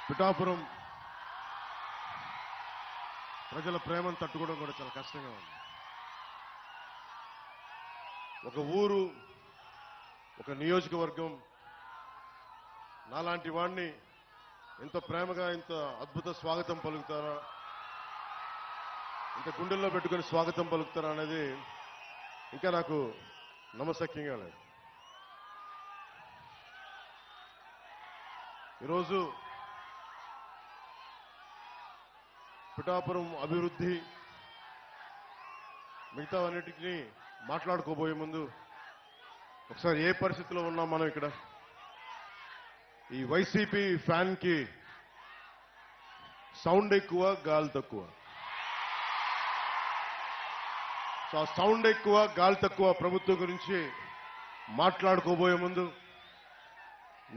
పిఠాపురం ప్రజల ప్రేమను తట్టుకోవడం కూడా చాలా కష్టంగా ఉంది. ఒక ఊరు, ఒక నియోజకవర్గం నాలాంటి వాడిని ఎంత ప్రేమగా, ఇంత అద్భుత స్వాగతం పలుకుతారా, ఇంత గుండెల్లో పెట్టుకుని స్వాగతం పలుకుతారా అనేది ఇంకా నాకు నమ్మశక్యంగా లేదు. ఈరోజు పిఠాపురం అభివృద్ధి మిగతావన్నిటిని మాట్లాడుకోబోయే ముందు ఒకసారి ఏ పరిస్థితిలో ఉన్నాం మనం ఇక్కడ. ఈ వైసీపీ ఫ్యాన్ కి సౌండ్ ఎక్కువ, గాలి తక్కువ. సో ఆ సౌండ్ ఎక్కువ, గాలి తక్కువ ప్రభుత్వం గురించి మాట్లాడుకోబోయే ముందు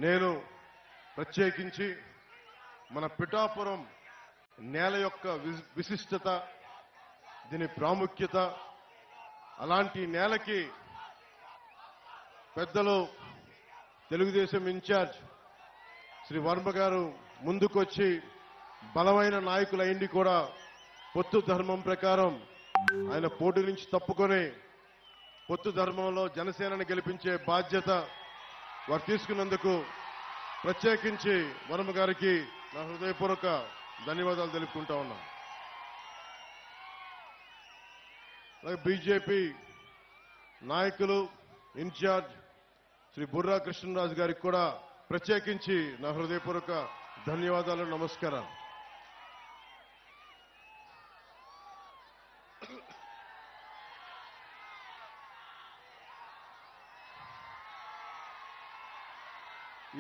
నేను ప్రత్యేకించి మన పిఠాపురం నేల యొక్క విశిష్టత, దీని ప్రాముఖ్యత, అలాంటి నేలకి పెద్దలు తెలుగుదేశం ఇన్ఛార్జ్ శ్రీ వర్మ గారు ముందుకొచ్చి బలమైన నాయకులైంది కూడా పొత్తు ధర్మం ప్రకారం ఆయన పోటీ నుంచి తప్పుకొని పొత్తు ధర్మంలో జనసేనని గెలిపించే బాధ్యత వారు తీసుకున్నందుకు ప్రత్యేకించి వర్మ గారికి నా హృదయపూర్వక ధన్యవాదాలు తెలుపుకుంటా ఉన్నాం. అలాగే బీజేపీ నాయకులు ఇన్ఛార్జ్ శ్రీ బుర్రా కృష్ణరాజు గారికి కూడా ప్రత్యేకించి నా హృదయపూర్వక ధన్యవాదాలు, నమస్కారం.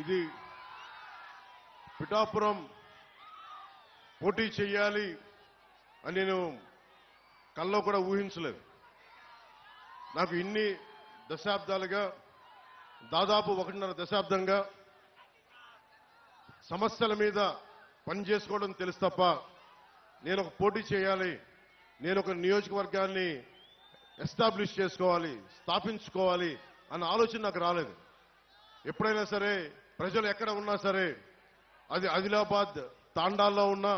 ఇది పిఠాపురం పోటీ చేయాలి అని నేను కల్లో కూడా ఊహించలేదు. నాకు ఇన్ని దశాబ్దాలుగా, దాదాపు 1.5 దశాబ్దంగా సమస్యల మీద పనిచేసుకోవడం తెలుసు తప్ప నేను ఒక పోటీ చేయాలి, నేను ఒక నియోజకవర్గాన్ని ఎస్టాబ్లిష్ చేసుకోవాలి, స్థాపించుకోవాలి అన్న ఆలోచన నాకు రాలేదు. ఎప్పుడైనా సరే ప్రజలు ఎక్కడ ఉన్నా సరే, అది ఆదిలాబాద్ తాండాల్లో ఉన్నా,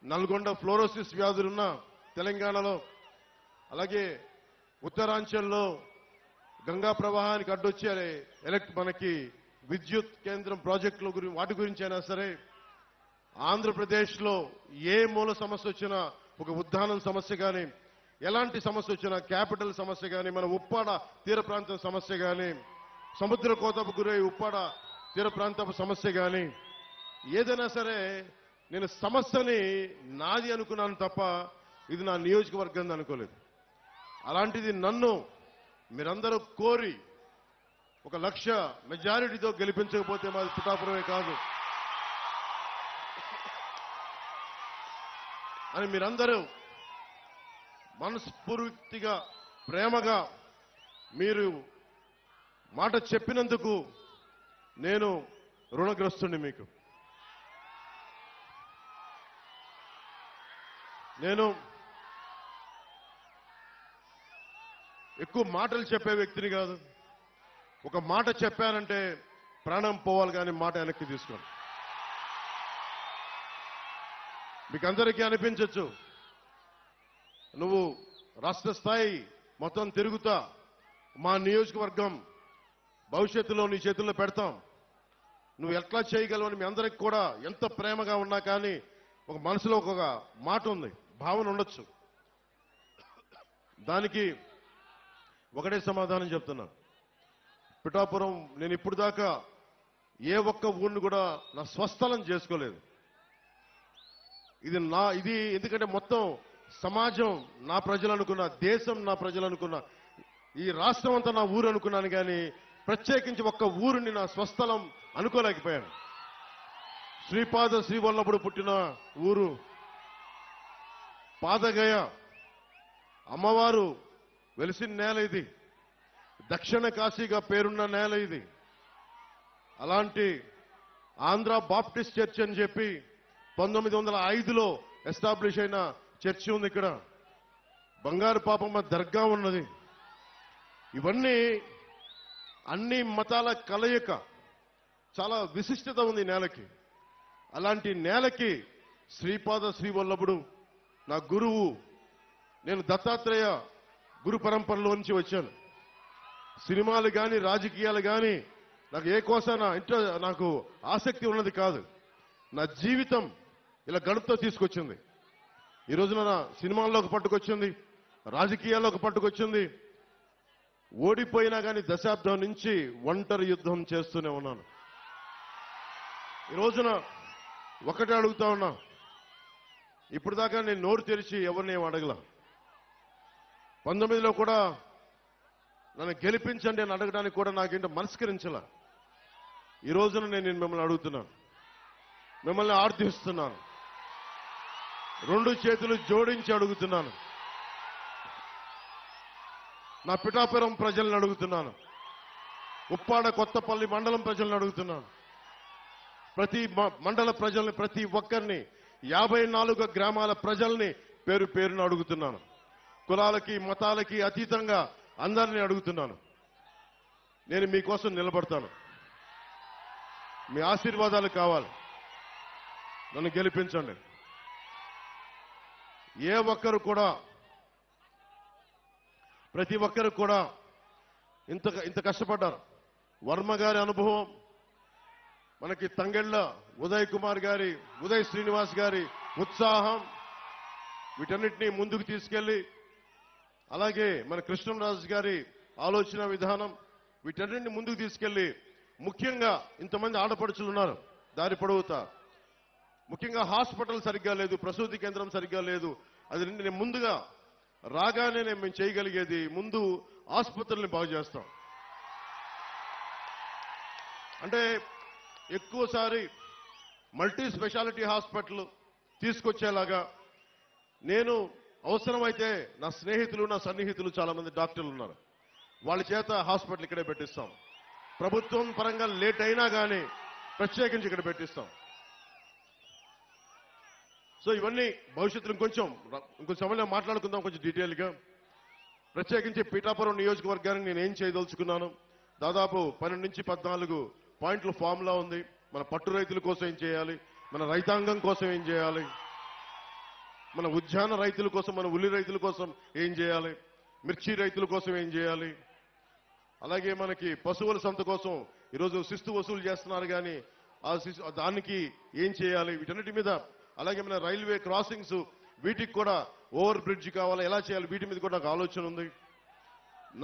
నల్గొండ ఫ్లోరోసిస్ వ్యాధులున్నా తెలంగాణలో, అలాగే ఉత్తరాంచల్లో గంగా ప్రవాహానికి అడ్డొచ్చే మనకి విద్యుత్ కేంద్రం ప్రాజెక్టుల గురించి, వాటి గురించి అయినా సరే, ఆంధ్రప్రదేశ్లో ఏ మూల సమస్య వచ్చినా, ఒక ఉద్దానం సమస్య కానీ, ఎలాంటి సమస్య వచ్చినా, క్యాపిటల్ సమస్య కానీ, మన ఉప్పాడ తీర ప్రాంతం సమస్య కానీ, సముద్ర కోతకు గురై ఉప్పాడ తీర ప్రాంతపు సమస్య కానీ, ఏదైనా సరే నేను సమస్యని నాది అనుకున్నాను తప్ప ఇది నా నియోజకవర్గం అనుకోలేదు. అలాంటిది నన్ను మీరందరూ కోరి 1,00,000 మెజారిటీతో గెలిపించకపోతే మాది పిఠాపురమే కాదు అని మీరందరూ మనస్ఫూర్తిగా, ప్రేమగా మీరు మాట చెప్పినందుకు నేను రుణగ్రస్తుని. మీకు నేను ఎక్కువ మాటలు చెప్పే వ్యక్తిని కాదు. ఒక మాట చెప్పానంటే ప్రాణం పోవాలి, కానీ మాట వెనక్కి తీసుకోండి. మీకు అందరికీ అనిపించవచ్చు, నువ్వు రాష్ట్ర స్థాయి మొత్తం తిరుగుతా, మా నియోజకవర్గం భవిష్యత్తులో నీ చేతుల్లో పెడతాం, నువ్వు ఎట్లా చేయగలవని మీ అందరికి కూడా ఎంత ప్రేమగా ఉన్నా కానీ ఒక మనసులో ఒక మాట ఉంది, భావన ఉండొచ్చు. దానికి ఒకటే సమాధానం చెప్తున్నా. పిఠాపురం నేను ఇప్పుడు దాకా ఏ ఒక్క ఊరిని కూడా నా స్వస్థలం చేసుకోలేదు. ఇది ఎందుకంటే మొత్తం సమాజం నా ప్రజలు అనుకున్నా, దేశం నా ప్రజలు అనుకున్నా, ఈ రాష్ట్రం అంతా నా ఊరు అనుకున్నాను, కానీ ప్రత్యేకించి ఒక్క ఊరిని నా స్వస్థలం అనుకోలేకపోయాను. శ్రీపాద శ్రీవల్లభుడు పుట్టిన ఊరు పాదగయ, అమ్మవారు వెలిసిన నేల ఇది, దక్షిణ కాశీగా పేరున్న నేల ఇది. అలాంటి ఆంధ్ర బాప్టిస్ట్ చర్చ్ అని చెప్పి 1905లో ఎస్టాబ్లిష్ అయిన చర్చి ఉంది ఇక్కడ. బంగారు పాపమ్మ దర్గా ఉన్నది. ఇవన్నీ అన్ని మతాల కలయిక, చాలా విశిష్టత ఉంది నేలకి. అలాంటి నేలకి శ్రీపాద శ్రీవల్లభుడు నా గురువు. నేను దత్తాత్రేయ గురు పరంపరలో నుంచి వచ్చాను. సినిమాలు కానీ రాజకీయాలు కానీ నాకు ఏ కోసాన నాకు ఆసక్తి ఉన్నది కాదు. నా జీవితం ఇలా గడుపుతో తీసుకొచ్చింది. ఈ రోజున నా సినిమాల్లోకి పట్టుకొచ్చింది, రాజకీయాల్లోకి పట్టుకొచ్చింది. ఓడిపోయినా కానీ దశాబ్దం నుంచి ఒంటరి యుద్ధం చేస్తూనే ఉన్నాను. ఈ రోజున ఒకటే అడుగుతా ఉన్నా, ఇప్పుడు దాకా నేను నోరు తెరిచి ఎవరిని ఏం అడగల. 19లో కూడా నన్ను గెలిపించండి అని అడగడానికి కూడా నాకేంటో మనస్కరించాల. ఈ రోజున నేను మిమ్మల్ని అడుగుతున్నాను, మిమ్మల్ని ఆర్థిస్తున్నాను, 2 చేతులు జోడించి అడుగుతున్నాను. నా పిఠాపురం ప్రజలను అడుగుతున్నాను, ఉప్పాడ కొత్తపల్లి మండలం ప్రజలను అడుగుతున్నాను, ప్రతి మండల ప్రజల్ని, ప్రతి ఒక్కరిని, 54 గ్రామాల ప్రజల్ని పేరు పేరున అడుగుతున్నాను. కులాలకి మతాలకి అతీతంగా అందరినీ అడుగుతున్నాను. నేను మీకోసం నిలబడతాను. మీ ఆశీర్వాదాలు కావాలి. నన్ను గెలిపించండి. ఏ ఒక్కరు కూడా, ప్రతి ఒక్కరు కూడా ఇంత కష్టపడ్డారు. వర్మ గారి అనుభవం, మనకి తంగెళ్ళ ఉదయ్ కుమార్ గారి, ఉదయ్ శ్రీనివాస్ గారి ఉత్సాహం, వీటన్నిటినీ ముందుకు తీసుకెళ్లి, అలాగే మన కృష్ణరాజు గారి ఆలోచన విధానం, వీటన్నిటిని ముందుకు తీసుకెళ్లి, ముఖ్యంగా ఇంతమంది ఆడపడుచులు ఉన్నారు దారి పొడవుతా. ముఖ్యంగా హాస్పిటల్ సరిగ్గా లేదు, ప్రసూతి కేంద్రం సరిగ్గా లేదు. అది నేను ముందుగా రాగానే మేము చేయగలిగేది ముందు ఆసుపత్రుల్ని బాగు చేస్తాం. అంటే ఎక్కువసారి మల్టీ స్పెషాలిటీ హాస్పిటల్ తీసుకొచ్చేలాగా నేను అవసరమైతే నా స్నేహితులు, నా సన్నిహితులు చాలా మంది డాక్టర్లు ఉన్నారు, వాళ్ళ చేత హాస్పిటల్ ఇక్కడే పెట్టిస్తాం. ప్రభుత్వం పరంగా లేట్ అయినా కానీ ప్రత్యేకించి ఇక్కడ పెట్టిస్తాం. సో ఇవన్నీ భవిష్యత్తులో ఇంకొంచెం సమయంలో మాట్లాడుకుందాం కొంచెం డీటెయిల్గా. ప్రత్యేకించి పీఠాపురం నియోజకవర్గానికి నేను ఏం చేయదలుచుకున్నాను, దాదాపు 12 నుంచి 14 పాయింట్ల ఫార్ములా ఉంది. మన పట్టు రైతుల కోసం ఏం చేయాలి, మన రైతాంగం కోసం ఏం చేయాలి, మన ఉద్యాన రైతుల కోసం, మన ఉల్లి రైతుల కోసం ఏం చేయాలి, మిర్చి రైతుల కోసం ఏం చేయాలి, అలాగే మనకి పశువుల సంత కోసం ఈరోజు శిస్తు వసూలు చేస్తున్నారు కానీ దానికి ఏం చేయాలి, వీటన్నిటి మీద, అలాగే మన రైల్వే క్రాసింగ్స్ వీటికి కూడా ఓవర్ బ్రిడ్జ్ కావాలా, ఎలా చేయాలి, వీటి మీద కూడా నాకు ఆలోచన ఉంది.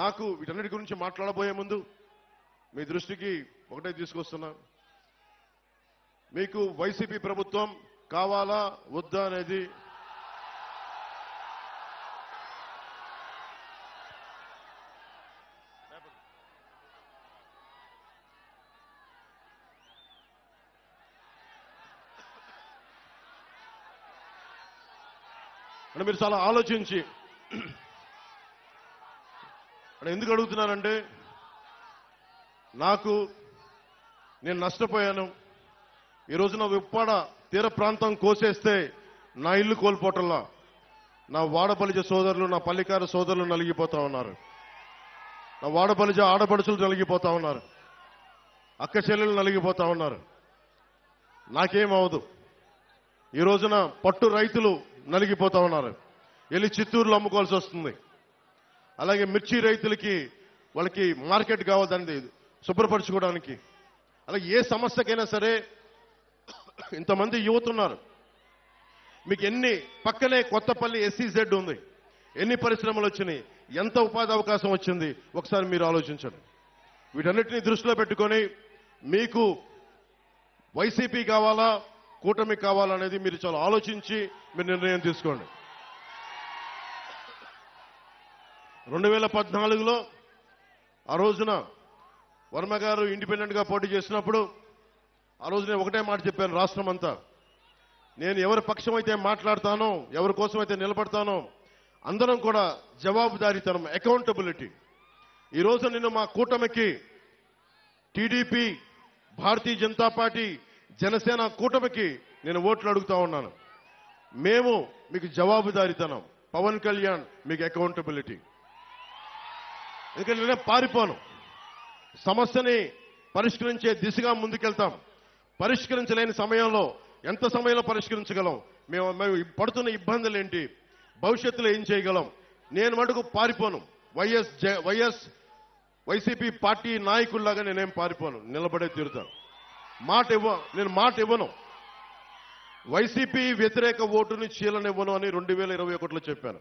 నాకు వీటన్నిటి గురించి మాట్లాడబోయే ముందు మీ దృష్టికి ఒకటే తీసుకొస్తున్నా. మీకు వైసీపీ ప్రభుత్వం కావాలా వద్దా అనేది అంటే మీరు చాలా ఆలోచించి ఎందుకు అడుగుతున్నానంటే, నేను నష్టపోయాను. ఈ రోజున ఉప్పాడ తీర ప్రాంతం కోసేస్తే నా ఇల్లు కోల్పోవటంలా నా వాడబలిజ సోదరులు, నా పల్లికార సోదరులు నలిగిపోతా ఉన్నారు. నా వాడబలిజ ఆడపడుచులు నలిగిపోతా ఉన్నారు, అక్క చెల్లెలు నలిగిపోతా ఉన్నారు. నాకేమవదు. ఈ రోజున పట్టు రైతులు నలిగిపోతా ఉన్నారు, వెళ్ళి చిత్తూరులో అమ్ముకోవాల్సి వస్తుంది. అలాగే మిర్చి రైతులకి వాళ్ళకి మార్కెట్ కావాలి దాన్ని శుభ్రపరచుకోవడానికి. అలాగే ఏ సమస్యకైనా సరే ఇంతమంది యువత ఉన్నారు. మీకు పక్కనే కొత్తపల్లి SEZ ఉంది, ఎన్ని పరిశ్రమలు వచ్చినాయి, ఎంత ఉపాధి అవకాశం వచ్చింది, ఒకసారి మీరు ఆలోచించండి. వీటన్నిటిని దృష్టిలో పెట్టుకొని మీకు వైసీపీ కావాలా కూటమి కావాలనేది మీరు చాలా ఆలోచించి మీరు నిర్ణయం తీసుకోండి. 2014లో ఆ రోజున వర్మ గారు ఇండిపెండెంట్ గా పోటీ చేసినప్పుడు ఆ రోజు నేను ఒకటే మాట చెప్పాను, రాష్ట్రం అంతా నేను ఎవరి పక్షం అయితే మాట్లాడతానో, ఎవరి కోసం అయితే నిలబడతానో అందరం కూడా జవాబుదారీతనం, అకౌంటబిలిటీ. ఈ రోజు నేను మా కూటమికి టీడీపీ, భారతీయ జనతా పార్టీ, జనసేన కూటమికి నేను ఓట్లు అడుగుతా ఉన్నాను. మేము మీకు జవాబుదారీతనం, పవన్ కళ్యాణ్ మీకు అకౌంటబిలిటీ. ఎందుకంటే నేను పారిపోను, సమస్యని పరిష్కరించే దిశగా ముందుకెళ్తాం. పరిష్కరించలేని సమయంలో ఎంత సమయంలో పరిష్కరించగలం, మేము పడుతున్న ఇబ్బందులు ఏంటి, భవిష్యత్తులో ఏం చేయగలం. నేను మటుకు పారిపోను. వైసీపీ పార్టీ నాయకుల్లాగా నేనేం పారిపోను, నిలబడే తీరుతాను. నేను మాట ఇవ్వను. వైసీపీ వ్యతిరేక ఓటుని చీలనివ్వను అని 2021లో చెప్పాను.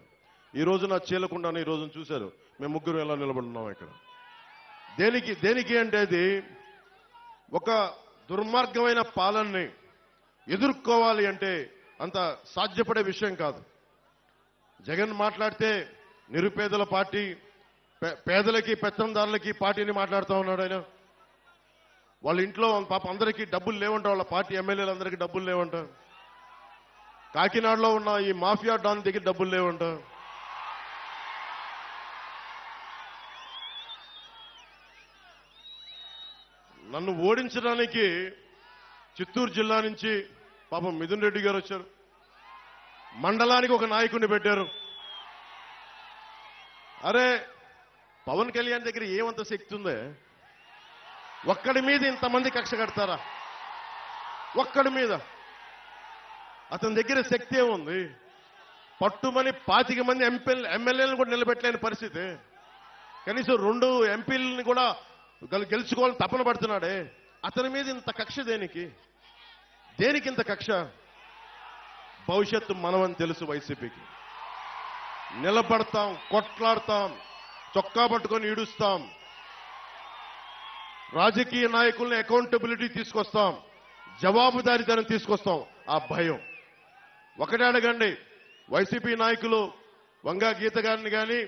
ఈ రోజు నా చీలకుండానే ఈ రోజున చూశారు మేము ముగ్గురు ఎలా నిలబడున్నాం ఇక్కడ. దేనికి అంటే అది ఒక దుర్మార్గమైన పాలనని ఎదుర్కోవాలి అంటే అంత సాధ్యపడే విషయం కాదు. జగన్ మాట్లాడితే నిరుపేదల పార్టీ, పేదలకి పెత్తందారులకి పార్టీని మాట్లాడుతూ ఉన్నాడు ఆయన. వాళ్ళ ఇంట్లో పాప అందరికీ డబ్బులు లేవంట, వాళ్ళ పార్టీ ఎమ్మెల్యేలందరికీ డబ్బులు లేవంట. కాకినాడలో ఉన్న ఈ మాఫియా డాన్ దగ్గర డబ్బులు లేవంట. నన్ను ఓడించడానికి చిత్తూరు జిల్లా నుంచి పాపం మిథున్ రెడ్డి గారు వచ్చారు. మండలానికి ఒక నాయకుడిని పెట్టారు. అరే పవన్ కళ్యాణ్ దగ్గర ఏమంత శక్తి ఉందే? ఒక్కడి మీద ఇంతమంది కక్ష కడతారా? ఒక్కడి మీద అతని దగ్గర శక్తి ఏముంది? పట్టుమని 25 మంది ఎమ్మెల్యేలను కూడా నిలబెట్టలేని పరిస్థితి. కనీసం 2 ఎంపీలని కూడా గెలుచుకోవాలని తపన పడుతున్నాడే. అతని మీద ఇంత కక్ష దేనికి ఇంత కక్ష? భవిష్యత్తు మనమని తెలుసు. వైసీపీకి నిలబడతాం, కొట్లాడతాం, చొక్కా పట్టుకొని ఈడుస్తాం. రాజకీయ నాయకుల్ని అకౌంటబిలిటీ తీసుకొస్తాం, జవాబుదారీతనం తీసుకొస్తాం. ఆ భయం ఒకటే అడగండి. వైసీపీ నాయకులు వంగా గీత గారిని కానీ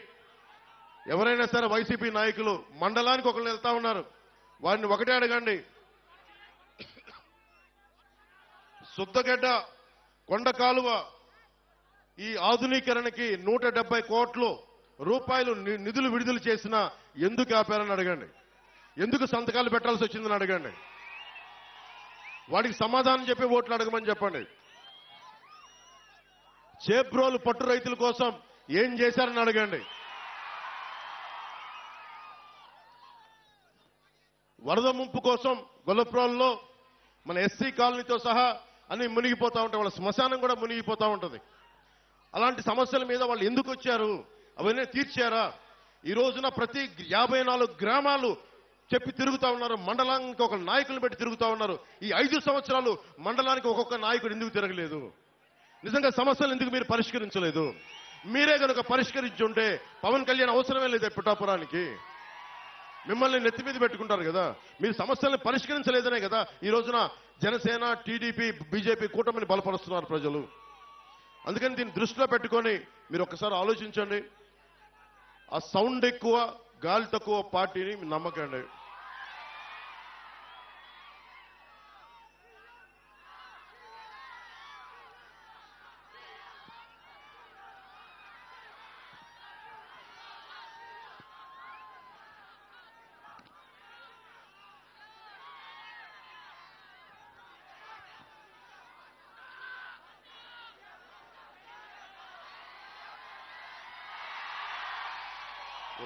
ఎవరైనా సరే వైసీపీ నాయకులు మండలానికి ఒకళ్ళు వెళ్తా ఉన్నారు, వారిని ఒకటే అడగండి. సుద్దగడ్డ కొండ కాలువ ఈ ఆధునీకరణకి 170 కోట్ల రూపాయలు నిధులు విడుదల చేసినా ఎందుకు ఆపారని అడగండి. ఎందుకు సంతకాలు పెట్టాల్సి వచ్చిందని అడగండి. వాడికి సమాధానం చెప్పి ఓట్లు అడగమని చెప్పండి. చేబ్రోలు పట్టు రైతుల కోసం ఏం చేశారని అడగండి. వరద ముంపు కోసం గొల్లప్రోల్లో మన ఎస్సీ కాలనీతో సహా అన్ని మునిగిపోతా ఉంటాయి. వాళ్ళ శ్మశానం కూడా మునిగిపోతా ఉంటుంది. అలాంటి సమస్యల మీద వాళ్ళు ఎందుకు వచ్చారు? అవన్నీ తీర్చారా? ఈ రోజున ప్రతి 54 గ్రామాలు చెప్పి తిరుగుతా ఉన్నారు. మండలానికి ఒక నాయకులను పెట్టి తిరుగుతా ఉన్నారు. ఈ 5 సంవత్సరాలు మండలానికి ఒక్కొక్క నాయకుడు ఎందుకు తిరగలేదు? నిజంగా సమస్యలు ఎందుకు మీరు పరిష్కరించలేదు? మీరే కనుక పరిష్కరించుంటే పవన్ కళ్యాణ్ అవసరమే లేదు పిఠాపురానికి. మిమ్మల్ని నెత్తి మీద పెట్టుకుంటారు కదా. మీరు సమస్యల్ని పరిష్కరించలేదనే కదా ఈ రోజున జనసేన, టీడీపీ, బీజేపీ కూటమిని బలపరుస్తున్నారు ప్రజలు. అందుకని దీన్ని దృష్టిలో పెట్టుకొని మీరు ఒక్కసారి ఆలోచించండి. ఆ సౌండ్ ఎక్కువ, గాలి తక్కువ పార్టీని నమ్మకండి.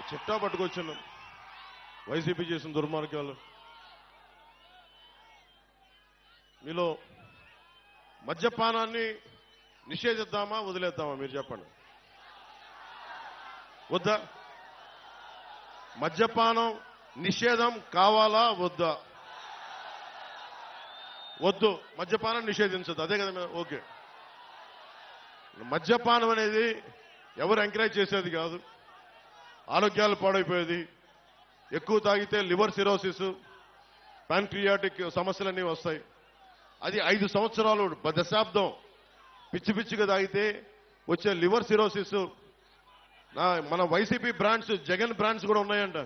చిట్టా పట్టుకొచ్చాను వైసీపీ చేసిన దుర్మార్గాలు. మీలో మద్యపానాన్ని నిషేధిద్దామా వదిలేద్దామా? మీరు చెప్పండి. వద్దా? మద్యపానం నిషేధం కావాలా వద్దా? వద్దు. మద్యపానం నిషేధించద్దు, అదే కదా. ఓకే. మద్యపానం అనేది ఎవరు ఎంకరేజ్ చేసేది కాదు. ఆరోగ్యాలు పాడైపోయేది. ఎక్కువ తాగితే లివర్ సిరోసిస్, ప్యాంక్రియాటిక్ సమస్యలన్నీ వస్తాయి. అది 5 సంవత్సరాలు, దశాబ్దం పిచ్చిగా తాగితే వచ్చే లివర్ సిరోసిస్. మన వైసీపీ బ్రాండ్స్, జగన్ బ్రాండ్స్ కూడా ఉన్నాయంట.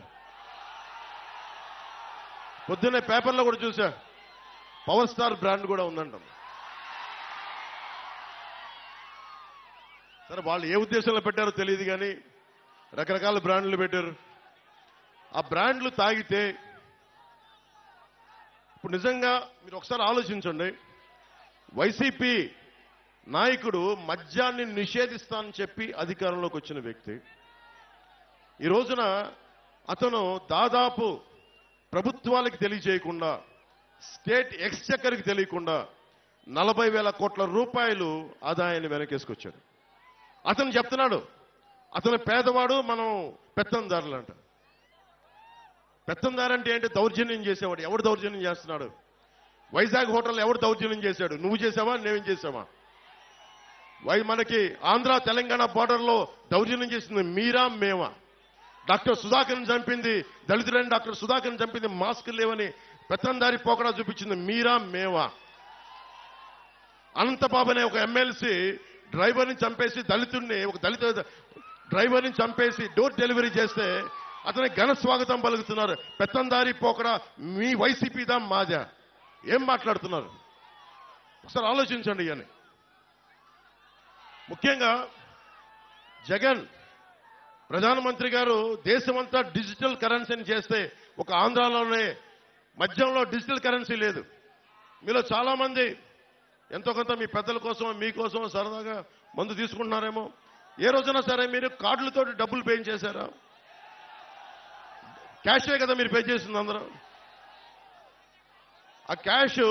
పొద్దున్నే పేపర్లో కూడా చూసా, పవర్ స్టార్ బ్రాండ్ కూడా ఉందంట. సరే వాళ్ళు ఏ ఉద్దేశంలో పెట్టారో తెలియదు కానీ రకరకాల బ్రాండ్లు పెట్టారు. ఆ బ్రాండ్లు తాగితే ఇప్పుడు నిజంగా మీరు ఒకసారి ఆలోచించండి. వైసీపీ నాయకుడు మద్యాన్ని నిషేధిస్తానని చెప్పి అధికారంలోకి వచ్చిన వ్యక్తి. ఈ రోజున అతను దాదాపు ప్రభుత్వాలకు తెలియజేయకుండా, స్టేట్ ఎక్స్చెక్కర్కి తెలియకుండా 40,000 కోట్ల రూపాయలు ఆదాయాన్ని వెనకేసుకొచ్చాడు. అతను చెప్తున్నాడు అతను పేదవాడు, మనం పెత్తందారులంట. పెత్తందారంటే ఏంటి? దౌర్జన్యం చేసేవాడు. ఎవడు దౌర్జన్యం చేస్తున్నాడు? వైజాగ్ హోటల్ ఎవడు దౌర్జన్యం చేశాడు? నువ్వు చేసావా, నేనేం చేసావా? మనకి ఆంధ్ర తెలంగాణ బోర్డర్లో దౌర్జన్యం చేసింది మీరా మేమా? డాక్టర్ సుధాకర్ని చంపింది దళితుడని డాక్టర్ సుధాకర్ని చంపింది మాస్కులు లేవని పెత్తందారి పోకడా చూపించింది మీరా మేమా? అనంతబాబు అనే ఒక ఎమ్మెల్సీ డ్రైవర్ని చంపేసి దళితుడిని, ఒక దళిత డ్రైవర్ని చంపేసి డోర్ డెలివరీ చేస్తే అతనికి ఘన స్వాగతం పలుకుతున్నారు. పెత్తందారి పోకడా మీ వైసీపీదా మాదా? ఏం మాట్లాడుతున్నారు? ఒకసారి ఆలోచించండి. అని ముఖ్యంగా జగన్ ప్రధానమంత్రి గారు దేశమంతా డిజిటల్ కరెన్సీని చేస్తే ఒక ఆంధ్రాలోనే మద్యంలో డిజిటల్ కరెన్సీ లేదు. మీలో చాలా మంది ఎంతో కొంత మీ పెద్దల కోసం మీకోసం సరదాగా మందు తీసుకుంటున్నారేమో. ఏ రోజున సరే మీరు కార్డులతో డబ్బులు పే చేశారా? క్యాషే కదా మీరు పే చేసింది అందరూ. ఆ క్యాష్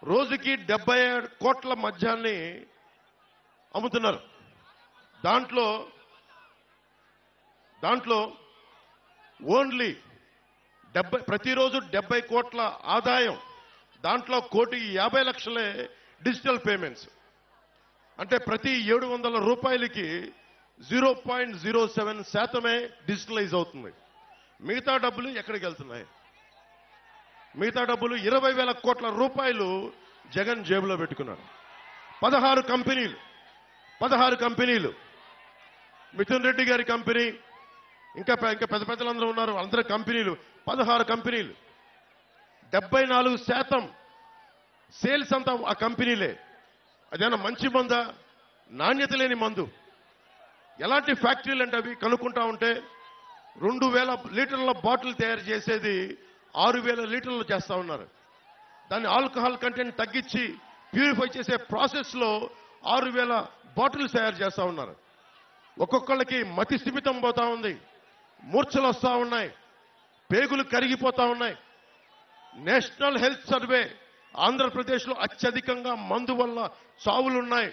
రోజుకి 77 కోట్ల మద్యాన్ని అమ్ముతున్నారు. దాంట్లో ఓన్లీ ప్రతిరోజు 70 కోట్ల ఆదాయం, దాంట్లో 1,50,00,000 డిజిటల్ పేమెంట్స్. అంటే ప్రతి 700 రూపాయలకి 0.07% డిజిటలైజ్ అవుతుంది. మిగతా డబ్బులు ఎక్కడికి వెళ్తున్నాయి? మిగతా డబ్బులు 20,000 కోట్ల రూపాయలు జగన్ జేబులో పెట్టుకున్నాడు. 16 కంపెనీలు, మిథున్ రెడ్డి గారి కంపెనీ, ఇంకా పెద్ద పెద్దలందరూ ఉన్నారు, అందరి కంపెనీలు, 16 కంపెనీలు. 74% సేల్స్ అంతా ఆ కంపెనీలే. అదేనా మంచి మందా? నాణ్యత లేని మందు. ఎలాంటి ఫ్యాక్టరీలు అంటే అవి కనుక్కుంటా ఉంటే 2,000 లీటర్ల బాటిల్ తయారు చేసేది 6,000 లీటర్లు చేస్తా ఉన్నారు. దాన్ని ఆల్కహాల్ కంటెంట్ తగ్గించి ప్యూరిఫై చేసే ప్రాసెస్ లో 6,000 బాటిల్స్ తయారు చేస్తా ఉన్నారు. ఒక్కొక్కళ్ళకి మతి స్థిమితం పోతా ఉంది, మూర్ఛలు వస్తా ఉన్నాయి, పేగులు కరిగిపోతా ఉన్నాయి. నేషనల్ హెల్త్ సర్వే ఆంధ్రప్రదేశ్లో అత్యధికంగా మందు వల్ల చావులున్నాయి,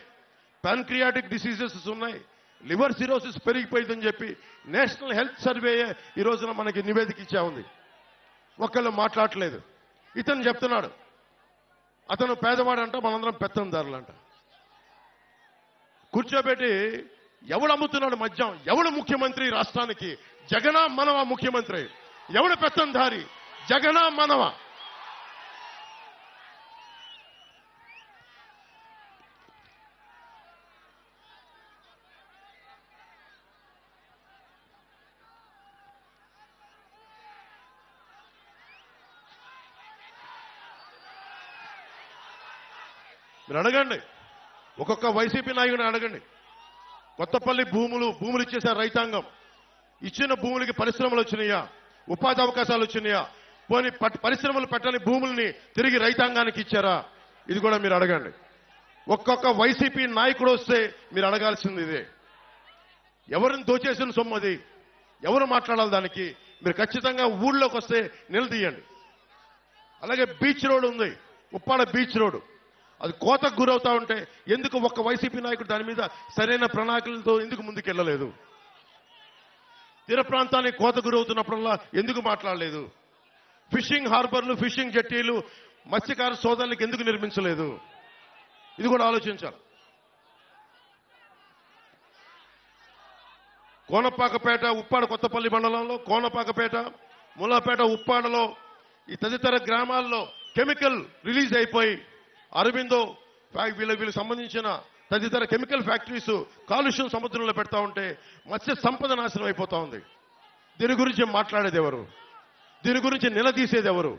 ప్యాన్క్రియాటిక్ డిసీజెస్ ఉన్నాయి, లివర్ సిరోసిస్ పెరిగిపోయిందని చెప్పి నేషనల్ హెల్త్ సర్వే ఈ రోజున మనకి నివేదిక ఇచ్చా ఉంది. ఒక్కళ్ళు మాట్లాడలేదు. ఇతను చెప్తున్నాడు అతను పేదవాడంట, మనందరం పెత్తందారులంట. కూర్చోబెట్టి ఎవడు అమ్ముతున్నాడు మద్యం? ఎవడు ముఖ్యమంత్రి రాష్ట్రానికి? జగనా మనవా ముఖ్యమంత్రి? ఎవడు పెత్తందారి? జగనా మనవా? మీరు అడగండి, ఒక్కొక్క వైసీపీ నాయకుడిని అడగండి. కొత్తపల్లి భూములు ఇచ్చేశారు రైతాంగం. ఇచ్చిన భూములకి పరిశ్రమలు వచ్చినాయా? ఉపాధి అవకాశాలు వచ్చినాయా? పోనీ పరిశ్రమలు పెట్టని భూముల్ని తిరిగి రైతాంగానికి ఇచ్చారా? ఇది కూడా మీరు అడగండి. ఒక్కొక్క వైసీపీ నాయకుడు వస్తే మీరు అడగాల్సింది ఇదే. ఎవరిని దోచేసిన సొమ్మది? ఎవరు మాట్లాడాలి దానికి? మీరు ఖచ్చితంగా ఊళ్ళోకి వస్తే నిలదీయండి. అలాగే బీచ్ రోడ్ ఉంది, ఉప్పాడ బీచ్ రోడ్, అది కోతకు గురవుతా ఉంటే ఎందుకు ఒక్క వైసీపీ నాయకుడు దాని మీద సరైన ప్రణాళికలతో ఎందుకు ముందుకెళ్లలేదు? తీర ప్రాంతానికి కోత గురవుతున్నప్పుడల్లా ఎందుకు మాట్లాడలేదు? ఫిషింగ్ హార్బర్లు, ఫిషింగ్ జట్టీలు మత్స్యకార సోదరులకు ఎందుకు నిర్మించలేదు? ఇది కూడా ఆలోచించాలి. కోనపాకపేట, ఉప్పాడ కొత్తపల్లి మండలంలో కోనపాకపేట, ములాపేట, ఉప్పాడలో ఈ తదితర గ్రామాల్లో కెమికల్ రిలీజ్ అయిపోయి అరవిందో వీళ్ళకి సంబంధించిన తదితర కెమికల్ ఫ్యాక్టరీస్ కాలుష్యం సముద్రంలో పెడతా ఉంటే మత్స్య సంపద నాశనం అయిపోతా ఉంది. దీని గురించి మాట్లాడేది ఎవరు? దీని గురించి నిలదీసేది ఎవరు?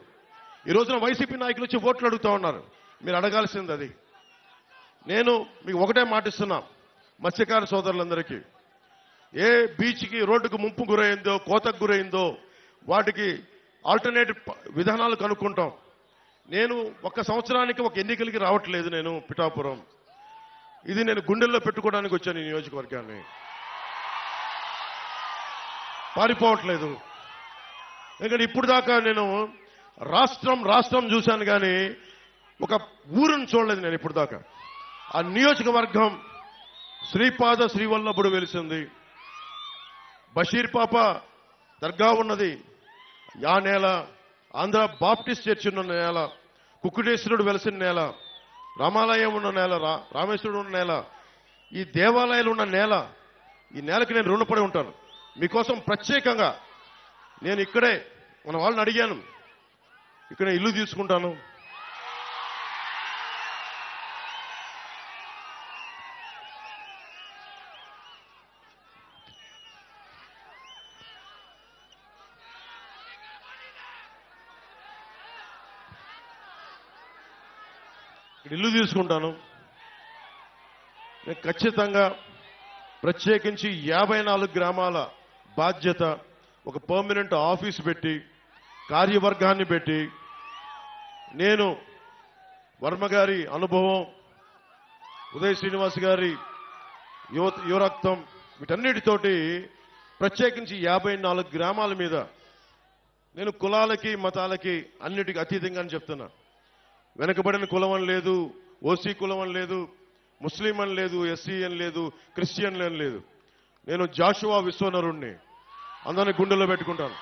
ఈ రోజున వైసీపీ నాయకులు వచ్చి ఓట్లు అడుగుతూ ఉన్నారు. మీరు అడగాల్సింది అది. నేను మీకు ఒకటే మాటిస్తున్నా, మత్స్యకార సోదరులందరికీ, ఏ బీచ్కి రోడ్డుకు ముంపు గురైందో, కోతకు గురైందో వాటికి ఆల్టర్నేటివ్ విధానాలు కనుక్కుంటాం. నేను ఒక సంవత్సరానికి ఒక ఎన్నికలకి రావట్లేదు. నేను పిఠాపురం, ఇది నేను గుండెల్లో పెట్టుకోవడానికి వచ్చాను. ఈ నియోజకవర్గాన్ని పారిపోవట్లేదు. ఎందుకంటే ఇప్పుడు దాకా నేను రాష్ట్రం చూశాను, కానీ ఒక ఊరును చూడలేదు నేను ఇప్పుడు దాకా. ఆ నియోజకవర్గం శ్రీపాద శ్రీవల్లభుడు వెలిసింది, బషీర్ పాప దర్గా ఉన్నది ఆ నేల, ఆంధ్ర బాప్టిస్ట్ చర్చ్ ఉన్న నేల, కుక్కుటేశ్వరుడు వెలిసిన నేల, రామాలయం ఉన్న నేల, రామేశ్వరుడు ఉన్న నేల, ఈ దేవాలయాలు ఉన్న నేల. ఈ నేలకి నేను రుణపడి ఉంటాను. మీకోసం ప్రత్యేకంగా నేను ఇక్కడే మన వాళ్ళని అడిగాను, ఇక్కడ ఇల్లు తీసుకుంటాను. ఇల్లు తీసుకుంటాను. నేను ఖచ్చితంగా ప్రత్యేకించి 54 గ్రామాల బాధ్యత, ఒక పర్మనెంట్ ఆఫీస్ పెట్టి, కార్యవర్గాన్ని పెట్టి, నేను వర్మ గారి అనుభవం, ఉదయ్ శ్రీనివాస్ గారి యువరక్తం, వీటన్నిటితోటి ప్రత్యేకించి 54 గ్రామాల మీద నేను కులాలకి మతాలకి అన్నిటికీ అతీతంగా అని చెప్తున్నా. వెనకబడిన కులం అని లేదు, ఓసీ కులం అని లేదు, ముస్లిం అని లేదు, ఎస్సీ అని లేదు, క్రిస్టియన్ అని లేదు. నేను జాషువా విశ్వనరుణ్ణి, అందరినీ గుండెల్లో పెట్టుకుంటాను.